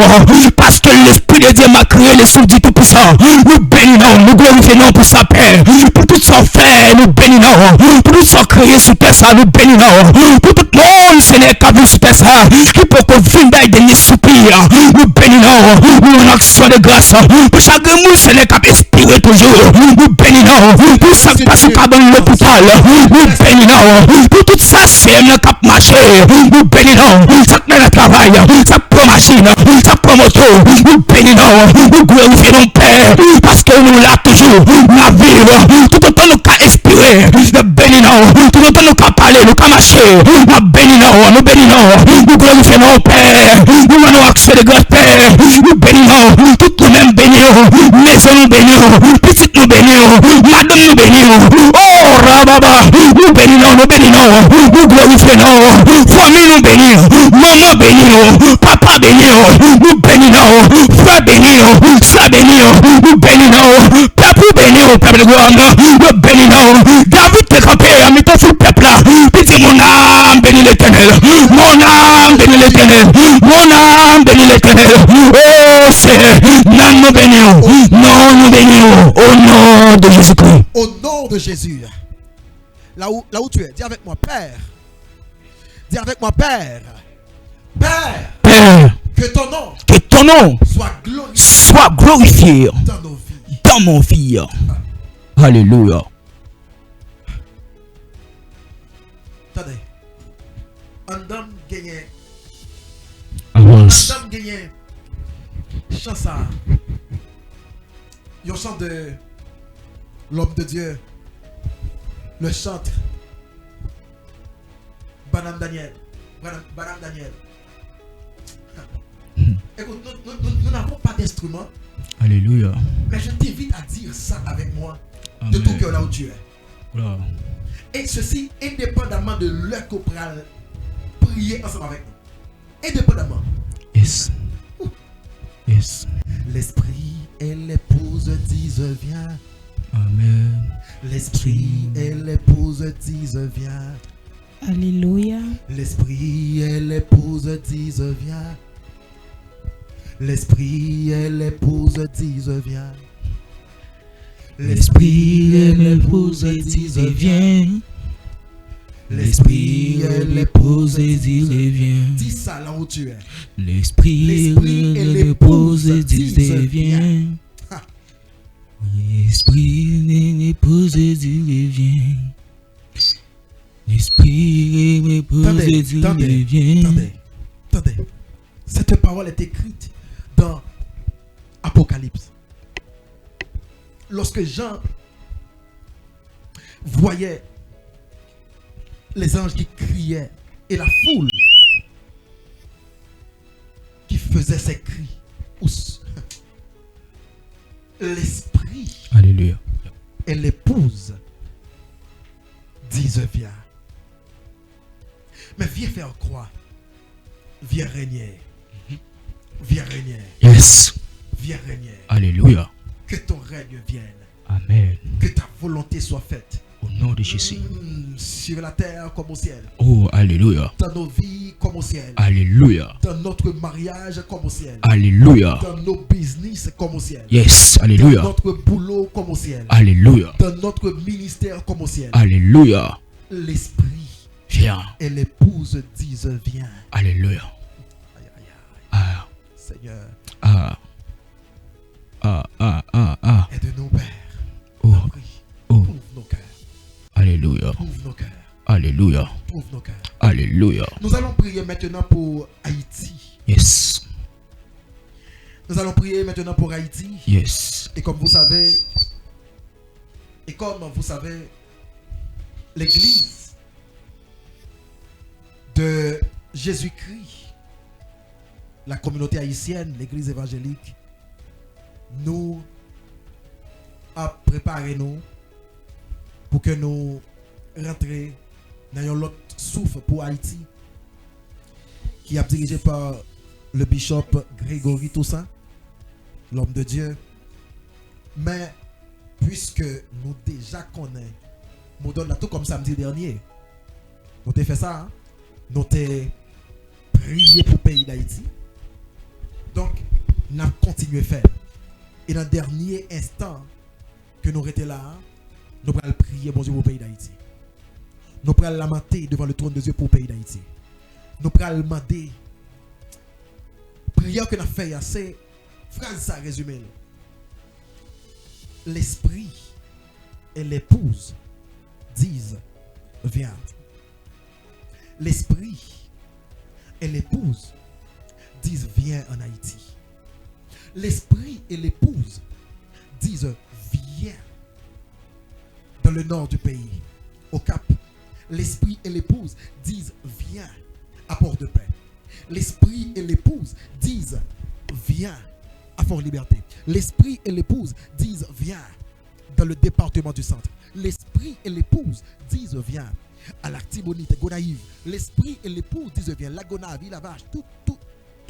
B: parce que l'esprit de Dieu m'a créé les sous du tout-puissant. Nous bénissons, nous glorifions pour sa paix, pour tout son fait, nous bénissons, pour tout son créé sur terre, ça nous bénissons, pour tout le monde, Seigneur, qui a vu sur terre, ça, qui peut qu'on vienne dans des soupirs, nous bénissons, nous en action de grâce, pour chaque monde, Seigneur, qui a expiré toujours, nous bénissons, pour chaque personne qui a dans l'hôpital, nous bénissons, pour tout ça, Seigneur, qui a marché, nous bénissons, chaque mère travail, chaque machine, chaque moto, nous bénissons, nous glorifions Père, parce que nous là toujours, la vie, tout autant nous qu'à expirer, nous bénissons, tout autant nous qu'à parler, nous qu'à marcher, nous bénissons, nous glorifions Père, nous avons accès de grâce Père, nous bénissons, tout nous même bénissons, maison nous bénissons, petite nous bénissons, madame nous bénissons, oh Rababa, nous bénissons, nous glorifions, famille nous bénissons, maman bénissons, papa ma bénir, nous bénissons, frère bénir, ça bénir, nous bénissons, peuple bénir, peuple de gloire, nous bénissons. David t'es campé, à mi-temps sur le peuple là, puis dit mon âme bénit l'éternel, mon âme bénit l'éternel, mon âme bénit l'éternel. Oh Seigneur, nous bénissons, nous bénissons, au nom de Jésus-Christ.
A: Au nom de Jésus. Là où tu es, dis avec moi, Père. Dis avec moi, Père. Père.
B: Père,
A: Que ton nom
B: soit glorifié
A: dans nos vies.
B: dans mon vie. Alléluia.
A: Attendez. Un homme gagne.
B: Avance.
A: Un homme gagne. Chant ça. Il y a un chant de l'homme de Dieu. Le chantre. Madame Daniel. Madame Daniel. Écoute, nous n'avons pas d'instrument.
B: Alléluia.
A: Mais je t'invite à dire ça avec moi.
B: Amen.
A: De tout cœur là où tu es.
B: Voilà.
A: Et ceci indépendamment de l'heure qu'on pourra prier ensemble avec nous. Indépendamment.
B: Yes. Yes.
A: L'esprit et l'épouse disent viens.
B: Amen.
A: L'esprit et l'épouse disent viens.
C: Alléluia.
A: L'esprit et l'épouse disent viens. L'esprit et l'épouse disent viens.
B: L'esprit et l'épouse disent viens. L'esprit et l'épouse disent viens.
A: Dis ça là où tu es.
B: L'esprit et l'épouse disent viens. L'esprit et l'épouse disent viens. L'esprit et l'épouse disent viens.
A: Attendez. Cette parole est écrite dans Apocalypse. Lorsque Jean voyait les anges qui criaient et la foule qui faisait ses cris, l'esprit
B: Alléluia.
A: et l'épouse disent viens. Mais viens faire croix. Viens régner. Viens régner.
B: Yes.
A: Viens régner.
B: Alléluia.
A: Que ton règne vienne.
B: Amen.
A: Que ta volonté soit faite.
B: Au nom de Jésus.
A: Sur la terre comme au ciel.
B: Oh, alléluia.
A: Dans nos vies comme au ciel.
B: Alléluia.
A: Dans notre mariage comme au ciel.
B: Alléluia.
A: Dans nos business comme au ciel.
B: Yes.
A: Dans
B: Alléluia.
A: notre boulot comme au ciel.
B: Alléluia.
A: Dans notre ministère comme au ciel.
B: Alléluia.
A: L'esprit
B: Viens.
A: et l'épouse disent viens.
B: Alléluia.
A: Aïe, aïe, aïe.
B: Ah.
A: Seigneur, aide-nous, Père.
B: Oh.
A: Prie.
B: Oh.
A: Ouvre nos cœurs.
B: Alléluia.
A: Ouvre nos cœurs.
B: Alléluia.
A: Ouvre nos cœurs.
B: Alléluia.
A: Nous allons prier maintenant pour Haïti.
B: Yes.
A: Nous allons prier maintenant pour Haïti.
B: Yes.
A: Et comme vous savez, l'Église de Jésus-Christ, la communauté haïtienne, l'Église évangélique, nous a préparé nous pour que nous rentrions dans l'autre souffle pour Haïti, qui est dirigé par le bishop Grégory Toussaint, l'homme de Dieu. Mais puisque nous déjà connaissons, nous donnons tout comme samedi dernier, nous avons fait ça, hein? Nous avons prié pour le pays d'Haïti. Donc, nous avons continué à faire. Et dans le dernier instant que nous étions là, nous allons prier bon Dieu pour le pays d'Haïti. Nous allons lamenter devant le trône de Dieu pour le pays d'Haïti. Nous allons demander. Prière que nous avons fait, c'est phrase ça résumé. L'esprit et l'épouse disent viens. L'esprit et l'épouse disent viens en Haïti. L'esprit et l'épouse disent viens dans le nord du pays, au Cap. L'esprit et l'épouse disent viens à Port-de-Paix. L'esprit et l'épouse disent viens à Fort-Liberté. L'esprit et l'épouse disent viens dans le département du centre. L'esprit et l'épouse disent viens à la Tibonite, Gonaïve. L'esprit et l'épouse disent viens, Lagona, Villavache, toute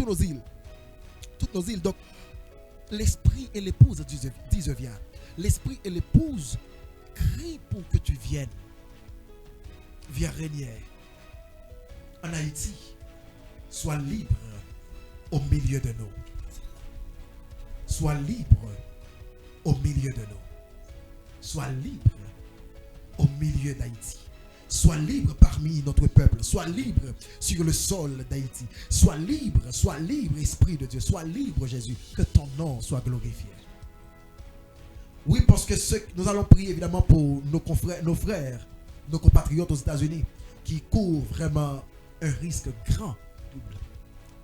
A: toutes nos îles. Toutes nos îles. Donc, l'esprit et l'épouse disent viens. L'esprit et l'épouse crient pour que tu viennes. Viens régner. En Haïti, sois libre au milieu de nous. Sois libre au milieu de nous. Sois libre au milieu d'Haïti. Sois libre parmi notre peuple. Sois libre sur le sol d'Haïti. Sois libre, Esprit de Dieu. Sois libre, Jésus. Que ton nom soit glorifié. Oui, parce que nous allons prier évidemment pour nos frères, nos compatriotes aux États-Unis qui courent vraiment un risque grand.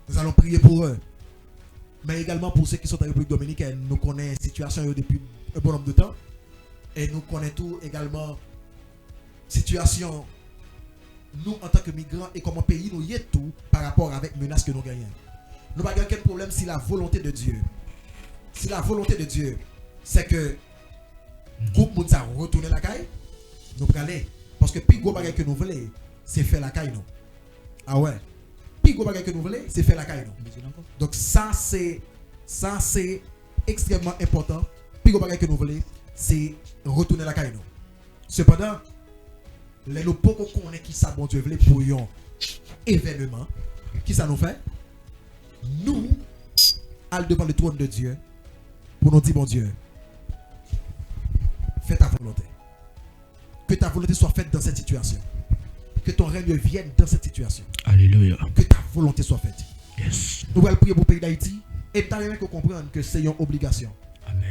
A: Nous allons prier pour eux. Mais également pour ceux qui sont en République dominicaine. Nous connaissons la situation depuis un bon nombre de temps. Et nous connaissons tout également situation, nous en tant que migrants et comme un pays, nous y est tout par rapport avec les menaces que nous gagnons. Nous n'avons aucun problème si la volonté de Dieu. Si la volonté de Dieu, c'est que groupe Mounsa retourne la caille, nous prenons. Parce que plus gros bagage que nous voulons, c'est faire la caille nous. Ah ouais. Plus gros bagage que nous voulons, c'est faire la caille nous. Donc ça c'est extrêmement important. Plus gros bagage que nous voulons, c'est retourner la caille nous. Cependant, les nous pouvons connaître qui ça bon Dieu voulait pour un événement, qui ça nous fait? Nous allons devant le trône de Dieu pour nous dire bon Dieu, fais ta volonté. Que ta volonté soit faite dans cette situation. Que ton règne vienne dans cette situation.
B: Alléluia.
A: Que ta volonté soit faite.
B: Yes.
A: Nous allons prier pour le pays d'Haïti et tu as comprendre que c'est une obligation.
B: Amen.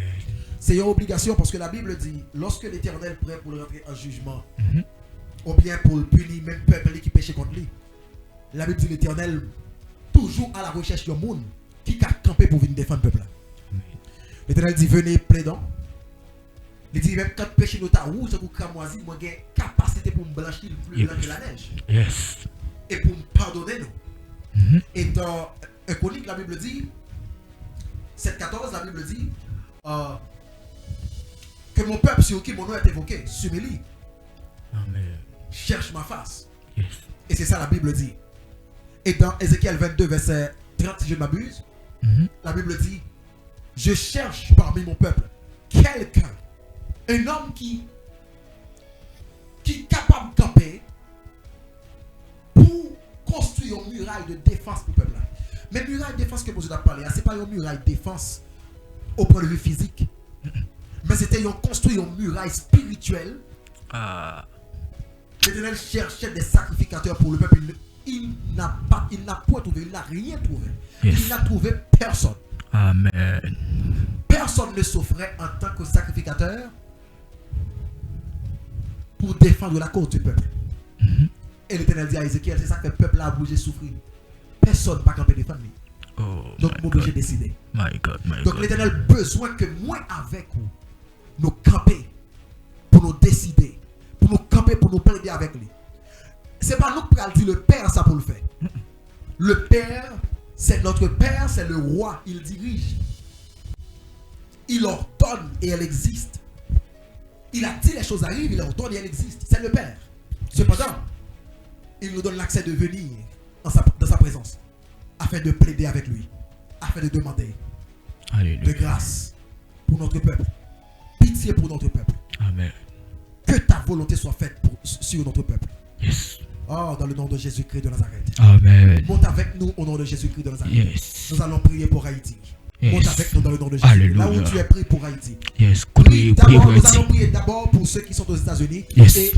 A: C'est une obligation parce que la Bible dit, lorsque l'Éternel prêt pour le rentrer en jugement, ou bien pour le punir même peuple qui péché contre lui, la Bible dit l'Éternel toujours à la recherche d'un monde qui a campé pour venir défendre le peuple. L'Éternel dit venez plaidant. Il dit même quand péché notre rouge ou cramoisi, moi j'ai capacité pour me blanchir plus blanc que la neige.
B: Yes.
A: Et pour me pardonner nous. Et dans un chronique, la Bible dit 7:14, la Bible dit que mon peuple sur qui mon nom est évoqué s'humilie.
B: Amen.
A: Cherche ma face.
B: Yes.
A: Et c'est ça la Bible dit. Et dans Ézéchiel 22, verset 30, si je ne m'abuse, la Bible dit je cherche parmi mon peuple quelqu'un, un homme qui est capable de camper pour construire une muraille de défense pour le peuple. Mais muraille de défense que vous avez parlé, ce n'est pas une muraille de défense au point de vue physique, mais c'était construire une muraille spirituelle. L'Éternel cherchait des sacrificateurs pour le peuple. Il n'a pas trouvé, il n'a rien trouvé. Yes. Il n'a trouvé personne.
B: Amen.
A: Personne ne s'offrait en tant que sacrificateur pour défendre la cause du peuple. Et l'Éternel dit à Ézéchiel, c'est ça que le peuple a bougé souffrir. Personne n'a pas campé défendre lui. Donc, nous obligés de décider. Donc, l'Éternel a besoin que moi avec vous, nous camper pour nous décider, pour nous camper, pour nous plaider avec lui. Ce n'est pas nous qui allons dire le Père, ça pour le faire. Le Père, c'est notre Père, c'est le roi, il dirige. Il ordonne et elle existe. Il a dit les choses arrivent, il ordonne et elle existe. C'est le Père. Cependant, il nous donne l'accès de venir dans sa présence, afin de plaider avec lui, afin de demander de grâce pour notre peuple, pitié pour notre peuple.
B: Amen.
A: Que ta volonté soit faite sur notre peuple.
B: Yes.
A: Oh, dans le nom de Jésus-Christ de Nazareth.
B: Amen.
A: Monte avec nous au nom de Jésus-Christ de Nazareth.
B: Yes.
A: Nous allons prier pour Haïti.
B: Yes.
A: Monte avec nous dans le nom de Jésus.
B: Alléluia.
A: Là où tu es pris pour Haïti.
B: Yes.
A: Nous allons prier d'abord pour ceux qui sont aux États-Unis,
B: yes,
A: et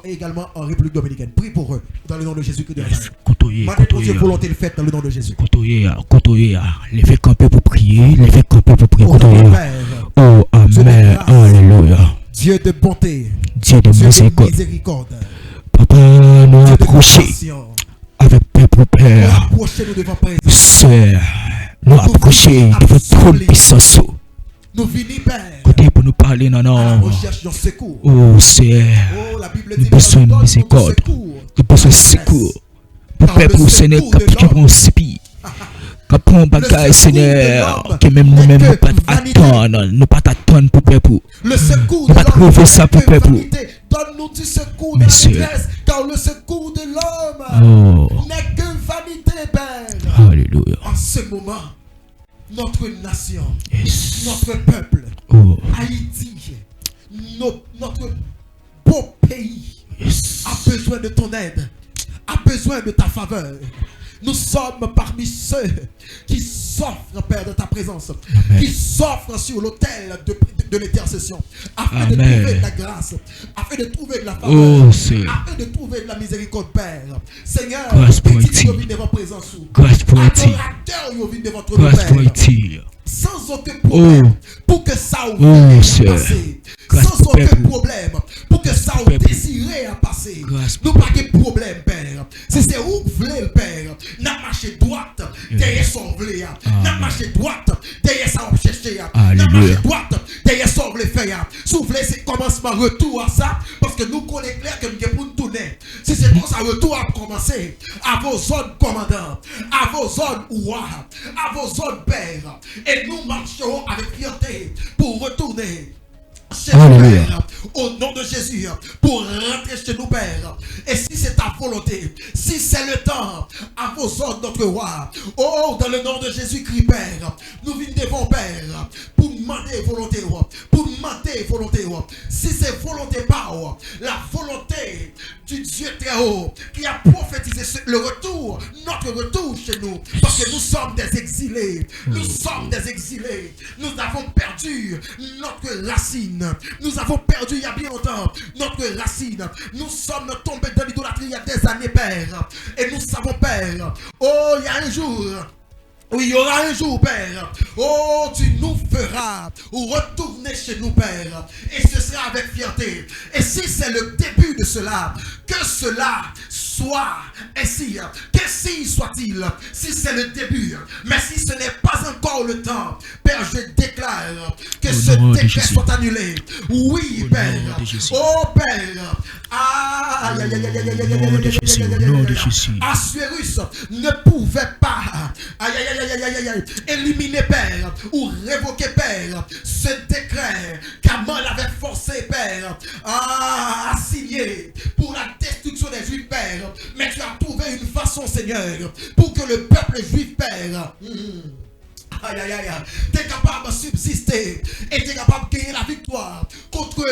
A: également en République dominicaine. Prie pour eux dans le nom de Jésus-Christ de Nazareth.
B: Côtoyer,
A: Dieu, volonté le fait dans le nom de Jésus.
B: Côtoyer, les fait camper pour prier, les fait camper pour prier. Oh, amen. Alléluia.
A: Dieu de bonté,
B: Dieu de
A: miséricorde.
B: Papa, nous approcher avec peuple Père, Sœur, nous approcher de votre trône puissance.
A: Nous venons, Père,
B: côté pour nous parler, non, non. Oh, Seigneur, nous besoin de miséricorde, nous besoin de secours. Pour peuple, Seigneur, qui prend spi. Quand on bagaille, Seigneur, que même nous-mêmes, nous pas attendre, nous pas attendre pour peuple.
A: Le secours
B: nous pas trouver ça pour peuple.
A: Donne-nous du secours de la détresse, car le secours de l'homme n'est que vanité, Père.
B: Alléluia.
A: En ce moment, notre nation,
B: Yes.
A: notre peuple,
B: Oh.
A: Haïti, notre beau pays
B: Yes.
A: a besoin de ton aide, a besoin de ta faveur. Nous sommes parmi ceux qui s'offrent, Père, de ta présence,
B: Amen.
A: qui s'offrent sur l'autel de l'intercession, afin de
B: Amen.
A: trouver de la grâce, afin de trouver de la faveur,
B: Oh, Seigneur.
A: afin de trouver de la miséricorde, Père. Seigneur,
B: Grâce pour
A: petit
B: Haïti.
A: nous vient devant présence.
B: Grâce pour Haïti.
A: Adorateur, nous vient devant toi,
B: Grâce pour
A: Père.
B: Haïti.
A: Sans aucun problème, pour que ça
B: Oh,
A: ouvre
B: Seigneur.
A: à passer.
B: Grâce
A: Sans
B: pour
A: aucun
B: peuple.
A: problème, pour que ça
B: Peuple.
A: désiré à passer.
B: Grâce
A: Nous pas de problème, Père. Si c'est où vous voulez, Père, n'a marché droite, derrière son voulé. N'a marché droite, derrière ça on cherche. N'a
B: Alléluia.
A: marché droite, derrière ça on voulait faire. Si vous voulez, c'est commencement retour à ça, parce que nous connaissons clair que nous avons pour tourner. Si c'est comme ça, retour à commencer, à vos zones commandants, à vos zones ouah, à vos zones pères, et nous marcherons avec fierté pour retourner chez nous,
B: Alléluia.
A: Père, au nom de Jésus, pour rentrer chez nous, Père. Et si c'est ta volonté, si c'est le temps, à vos ordres, notre roi, oh, dans le nom de Jésus-Christ, Père, nous venons devant, Père, pour demander volonté, pour demander volonté. Si c'est volonté par la volonté du Dieu très haut, qui a prophétisé le retour, notre retour chez nous, parce que nous sommes des exilés, nous sommes des exilés, nous avons perdu notre racine. Nous avons perdu il y a bien longtemps notre racine. Nous sommes tombés dans l'idolâtrie il y a des années, Père. Et nous savons, Père, oh, il y a un jour. Oui, il y aura un jour, Père. Oh, tu nous feras retourner chez nous, Père. Et ce sera avec fierté. Et si c'est le début de cela, que cela soit ainsi. Qu'ainsi soit-il. Si c'est le début. Mais si ce n'est pas encore le temps, Père, je déclare que ce décret soit annulé. Oui, Père. Oh, Père. Aïe, aïe, aïe, aïe, aïe, aïe, aïe, Assuérus ne pouvait pas éliminer, Père, ou révoquer, Père, ce décret qu'Aman avait forcé, Père, à signer pour la destruction des Juifs, Père. Mais tu as trouvé une façon, Seigneur, pour que le peuple juif, Père, aïe, aïe, aïe, t'es capable de subsister et t'es capable de gagner la victoire contre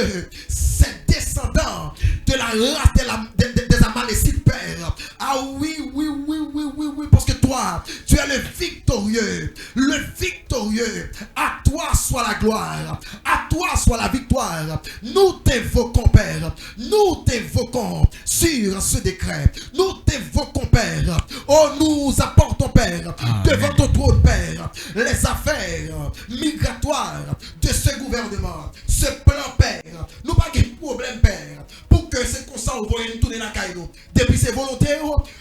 A: ces descendants de la race des Amalécites, Père. Ah oui, oui, oui, oui, oui, oui, parce que toi, tu es le victorieux. Le victorieux. À toi soit la gloire. À toi soit la victoire. Nous t'invoquons, Père. Nous t'invoquons sur ce décret. Nous t'invoquons, Père. Oh, nous apportons, Père, devant ton trône, Père, les affaires migratoires de ce gouvernement, ce plan, Père. Nous pas de problème, Père, pour que c'est comme ça, vous voyez nous tourner la caille. Depuis ces volontés,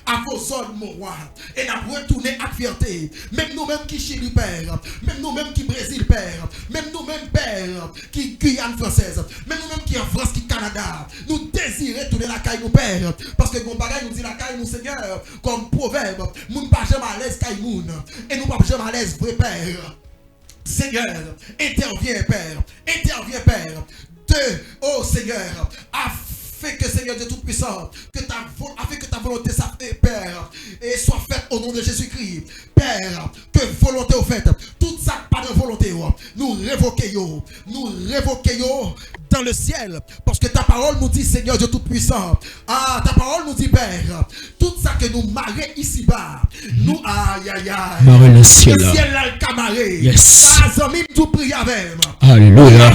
A: à vos ordres, mon roi, et nous retourner à fierté. Même nous-mêmes qui Chili, Père, même nous-mêmes qui Brésil, Père, même nous-mêmes, Père, qui Guyane française, même nous-mêmes qui en France, qui Canada, nous désirons tourner la caille, Père, parce que mon bagage nous dit la caille, nous, Seigneur, comme proverbe, nous ne pas jamais à l'aise caille, et nous pas jamais à l'aise, vrai Père. Seigneur, interviens, Père, Père, oh Seigneur, afin que Seigneur Dieu Tout-Puissant, afin que ta volonté, Père, et soit faite au nom de Jésus-Christ. Père, que volonté au fait, toute ça pas de volonté, nous révoquons dans le ciel, parce que ta parole nous dit, Seigneur Dieu Tout-Puissant, ta parole nous dit, Père, tout ça que nous marrer ici-bas, nous, aïe, aïe, aïe,
B: Marrer le ciel,
A: là, le camaré,
B: yes,
A: tout prie avec,
B: alléluia,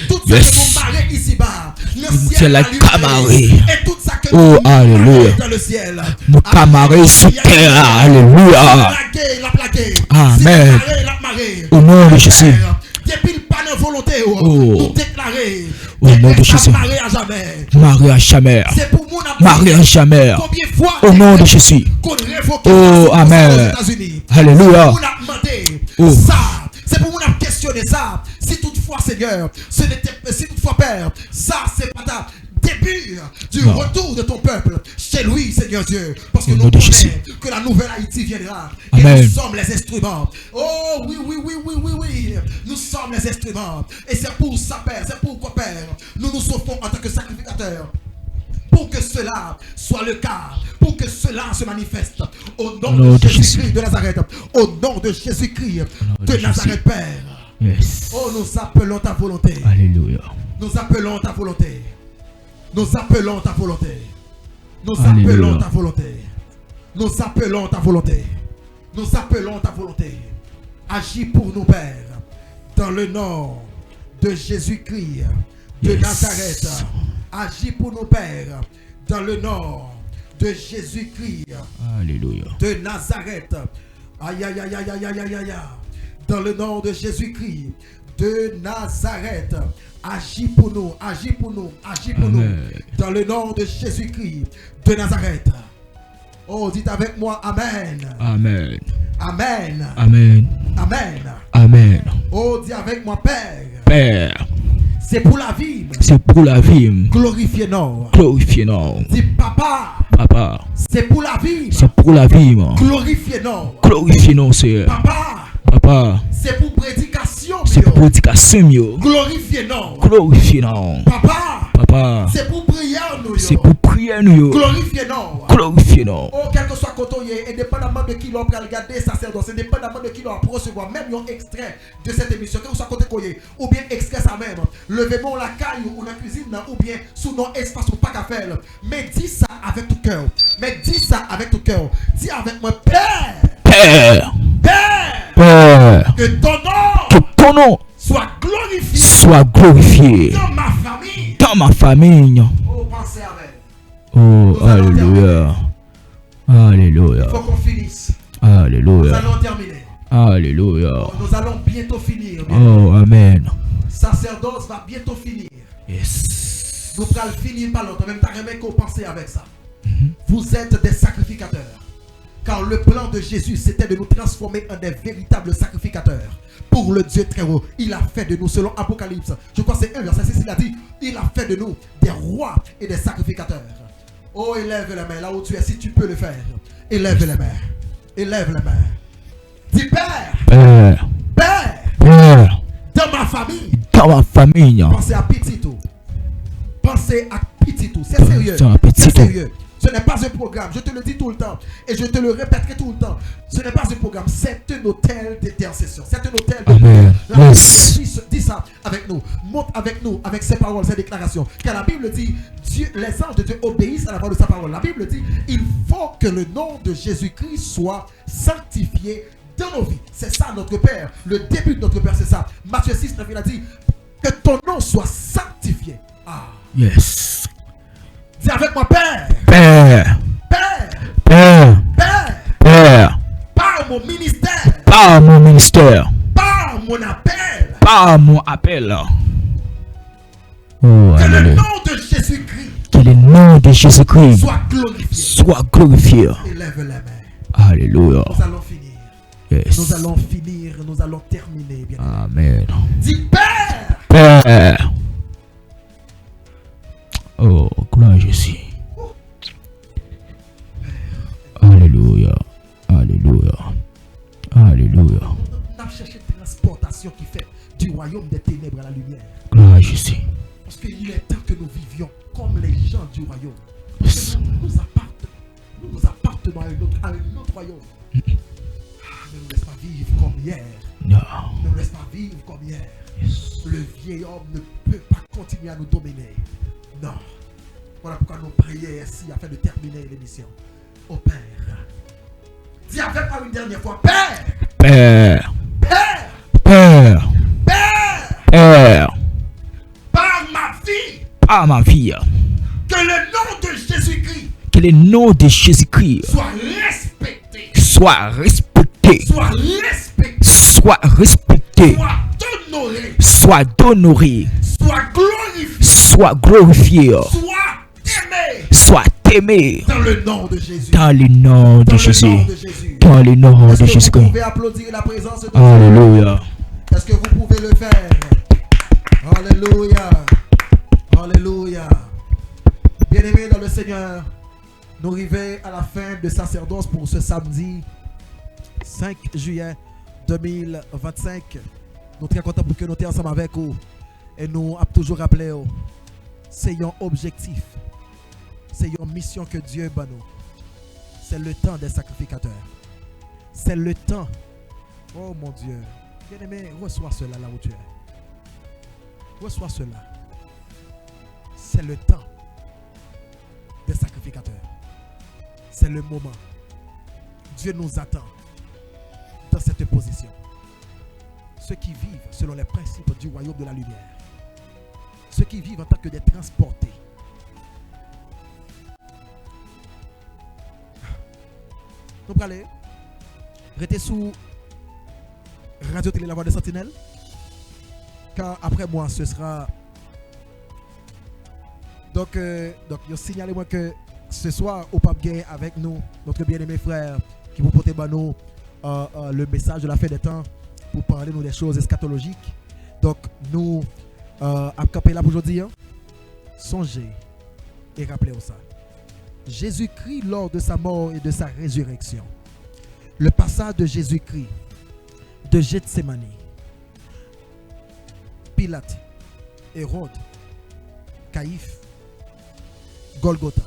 A: tout ça que nous marrer ici-bas, le ciel,
B: la camaré,
A: et tout ça que
B: oh,
A: nous
B: alléluia,
A: dans le ciel,
B: nous camaré sous terre, alléluia, amen, au nom de Jésus.
A: Depuis le pas de volonté, nous déclarer
B: au nom de Jésus,
A: marié à jamais.
B: Marié à jamais.
A: C'est pour mon
B: Marié à jamais.
A: Combien de fois
B: au nom de Jésus. Oh, amen. Alléluia.
A: Oh. Ça, c'est pour mon questionner ça. Si toutefois, Seigneur, si toutefois, Père, ça, c'est pas ta début du retour de ton peuple chez lui, Seigneur Dieu. Parce que nous connaissons que la nouvelle Haïti viendra.
B: Amen.
A: Et nous sommes les instruments. Oh oui, oui, oui, oui, oui, oui. Nous sommes les instruments. Et c'est pour ça, Père, c'est pourquoi, Père, nous nous sauvons en tant que sacrificateurs. Pour que cela soit le cas. pour que cela se manifeste. Au nom de Jésus-Christ de Nazareth. Au nom de Jésus-Christ de Nazareth, Père.
B: Yes.
A: Oh, nous appelons ta volonté.
B: Alléluia.
A: Nous appelons ta volonté. Nous appelons ta volonté. Nous
B: Alléluia.
A: appelons ta volonté. Nous appelons ta volonté. Nous appelons ta volonté. Agis pour nous, Père. Dans le nom de Jésus-Christ de Nazareth. Agis pour nous, Père. Dans le nom de Jésus-Christ.
B: Alléluia.
A: De Nazareth. Aïe, aïe, aïe, aïe, aïe, aïe, aïe, aïe. Dans le nom de Jésus-Christ de Nazareth. Agis pour nous, agis pour nous, agis pour nous. Dans le nom de Jésus-Christ de Nazareth. Oh, dites avec moi, Amen.
B: Amen.
A: Amen.
B: Amen.
A: Amen.
B: Amen.
A: Oh, dis avec moi, Père.
B: Père.
A: C'est pour la vie.
B: C'est pour la vie.
A: Glorifiez nous.
B: Glorifiez nous.
A: Dis Papa.
B: Papa.
A: C'est pour la vie.
B: C'est pour la vie.
A: Glorifiez nous.
B: Glorifiez nous, Seigneur.
A: Papa.
B: Papa.
A: C'est pour prédication.
B: C'est pour prédication.
A: Glorifiez nous.
B: Glorifiez nous.
A: Papa.
B: Papa.
A: C'est pour prière nous.
B: C'est pour prier nous.
A: Glorifiez nous.
B: Glorifiez nous.
A: Oh, quel que soit côté, indépendamment de qui l'on peut regarder sacerdoce, indépendamment de qui l'on peut recevoir, même un extrait de cette émission, quel que soit côté ou bien extrait ça même, levez-moi la caille ou la cuisine, ou bien sous nos espaces ou pas qu'à faire. Mais dis ça avec tout cœur. Mais dis ça avec tout cœur. Dis avec moi, Père.
B: Père.
A: Père.
B: Père.
A: Que ton nom.
B: Que ton nom
A: soit glorifié.
B: Soit glorifié.
A: Dans ma famille.
B: Dans ma famille.
A: Oh, pensez avec.
B: Oh, alléluia. Alléluia.
A: Il faut qu'on finisse.
B: Alléluia.
A: Nous allons terminer.
B: Alléluia.
A: Oh, nous allons bientôt finir.
B: Oh, amen.
A: Sacerdoce va bientôt finir.
B: Yes.
A: Nous allons finir par l'autre. Même temps, qu'on pense avec ça. Vous êtes des sacrificateurs. Car le plan de Jésus, c'était de nous transformer en des véritables sacrificateurs. Pour le Dieu très haut, il a fait de nous, selon Apocalypse, je crois que c'est 1 verset 6, il a dit, il a fait de nous des rois et des sacrificateurs. Oh, élève les mains, là où tu es, si tu peux le faire. Élève les mains. Élève les mains. Dis Père.
B: Père.
A: Père.
B: Père.
A: Dans ma famille.
B: Dans ma famille.
A: Pensez à Petito. Pensez à Petito. C'est sérieux.
B: C'est
A: sérieux. Ce n'est pas un programme, je te le dis tout le temps et je te le répéterai tout le temps. Ce n'est pas un programme, c'est un hôtel d'intercession. C'est un hôtel de
B: Amen. Yes.
A: Dis ça avec nous, monte avec nous, avec ces paroles, ces déclarations. Car la Bible dit, Dieu, les anges de Dieu obéissent à la voix de sa parole. La Bible dit, il faut que le nom de Jésus-Christ soit sanctifié dans nos vies. C'est ça notre Père. Le début de notre Père, c'est ça. Matthieu 6, 9, il a dit, que ton nom soit sanctifié. Ah.
B: Yes.
A: Dis avec moi, Père.
B: Père.
A: Père.
B: Père.
A: Père.
B: Père.
A: Par mon ministère.
B: Par mon ministère.
A: Par mon appel.
B: Par mon appel. Oh,
A: que
B: alléluia.
A: le nom de Jésus-Christ.
B: Que le nom de Jésus-Christ
A: soit glorifié.
B: Soit glorifié.
A: Élève les mains.
B: Alléluia.
A: Nous allons finir.
B: Yes.
A: Nous allons finir. Nous allons terminer. Bien.
B: Amen.
A: Dis Père.
B: Père. Oh, gloire à Jésus. Alléluia. Alléluia. Alléluia.
A: On a cherché transportation qui fait du royaume des ténèbres à la lumière.
B: Gloire à Jésus.
A: Parce qu'il est temps que nous vivions comme les gens du royaume. Parce que nous appartenons à un autre royaume. Ne nous laisse pas vivre comme hier.
B: No.
A: Ne nous laisse pas vivre comme hier.
B: Yes.
A: Le vieil homme ne peut pas continuer à nous dominer. Non. Voilà pourquoi nous prions ainsi afin de terminer l'émission. Au Père. Dis avec moi une dernière fois. Père.
B: Père.
A: Père.
B: Père.
A: Père.
B: Père.
A: Par ma vie.
B: Par ma vie.
A: Que le nom de Jésus-Christ.
B: Que le nom de Jésus-Christ
A: soit respecté.
B: Soit respecté.
A: Soit respecté.
B: Soit respecté.
A: Soit honoré.
B: Soit honoré.
A: Soit glorifié.
B: Soit glorifié.
A: Soit aimé.
B: Soit aimé.
A: Dans le nom de Jésus.
B: Dans le nom de Jésus. Dans le nom de Jésus.
A: Vous pouvez applaudir la présence de Dieu.
B: Alléluia.
A: Est-ce que vous pouvez le faire? Alléluia. Alléluia. Bien-aimés dans le Seigneur, nous arrivons à la fin de sacerdoce pour ce samedi 5 juillet 2025. Nous sommes très contents pour que nous soyons ensemble avec vous. Et nous avons toujours rappelé, c'est un objectif. C'est une mission que Dieu bat nous. C'est le temps des sacrificateurs. C'est le temps. Oh mon Dieu. Bien-aimé, reçois cela là où tu es. Reçois cela. C'est le temps des sacrificateurs. C'est le moment. Dieu nous attend dans cette position. Ceux qui vivent selon les principes du royaume de la lumière. Ceux qui vivent en tant que des transportés. Nous allons aller. Restez sous Radio Télé La Voix des Sentinelles. Car après moi, ce sera. Donc, signalez-moi que ce soir, au Pape Gay, avec nous, notre bien-aimé frère, qui vous porte nous le message de la fin des temps pour parler nous des choses eschatologiques. Donc, nous, à camper là pour aujourd'hui, hein, songez et rappelez-vous ça. Jésus-Christ, lors de sa mort et de sa résurrection, le passage de Jésus-Christ de Gethsémani, Pilate, Hérode, Caïphe, Golgotha,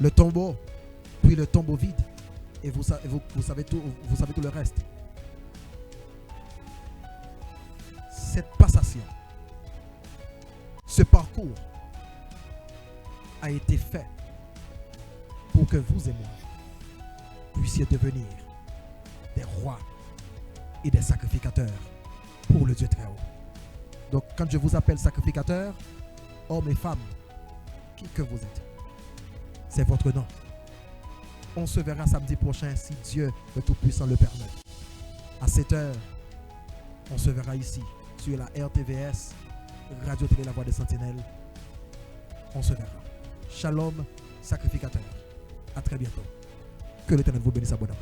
A: le tombeau, puis le tombeau vide, et vous savez tout le reste. Cette passation, ce parcours a été fait pour que vous et moi puissiez devenir des rois et des sacrificateurs pour le Dieu très haut. Donc quand je vous appelle sacrificateur, hommes et femmes, qui que vous êtes, c'est votre nom. On se verra samedi prochain si Dieu le Tout-Puissant le permet. À 7h, on se verra ici sur la RTVS, Radio Télé La Voix des Sentinelles. On se verra. Shalom, sacrificateur. À très bientôt. Que l'Éternel vous bénisse abondamment.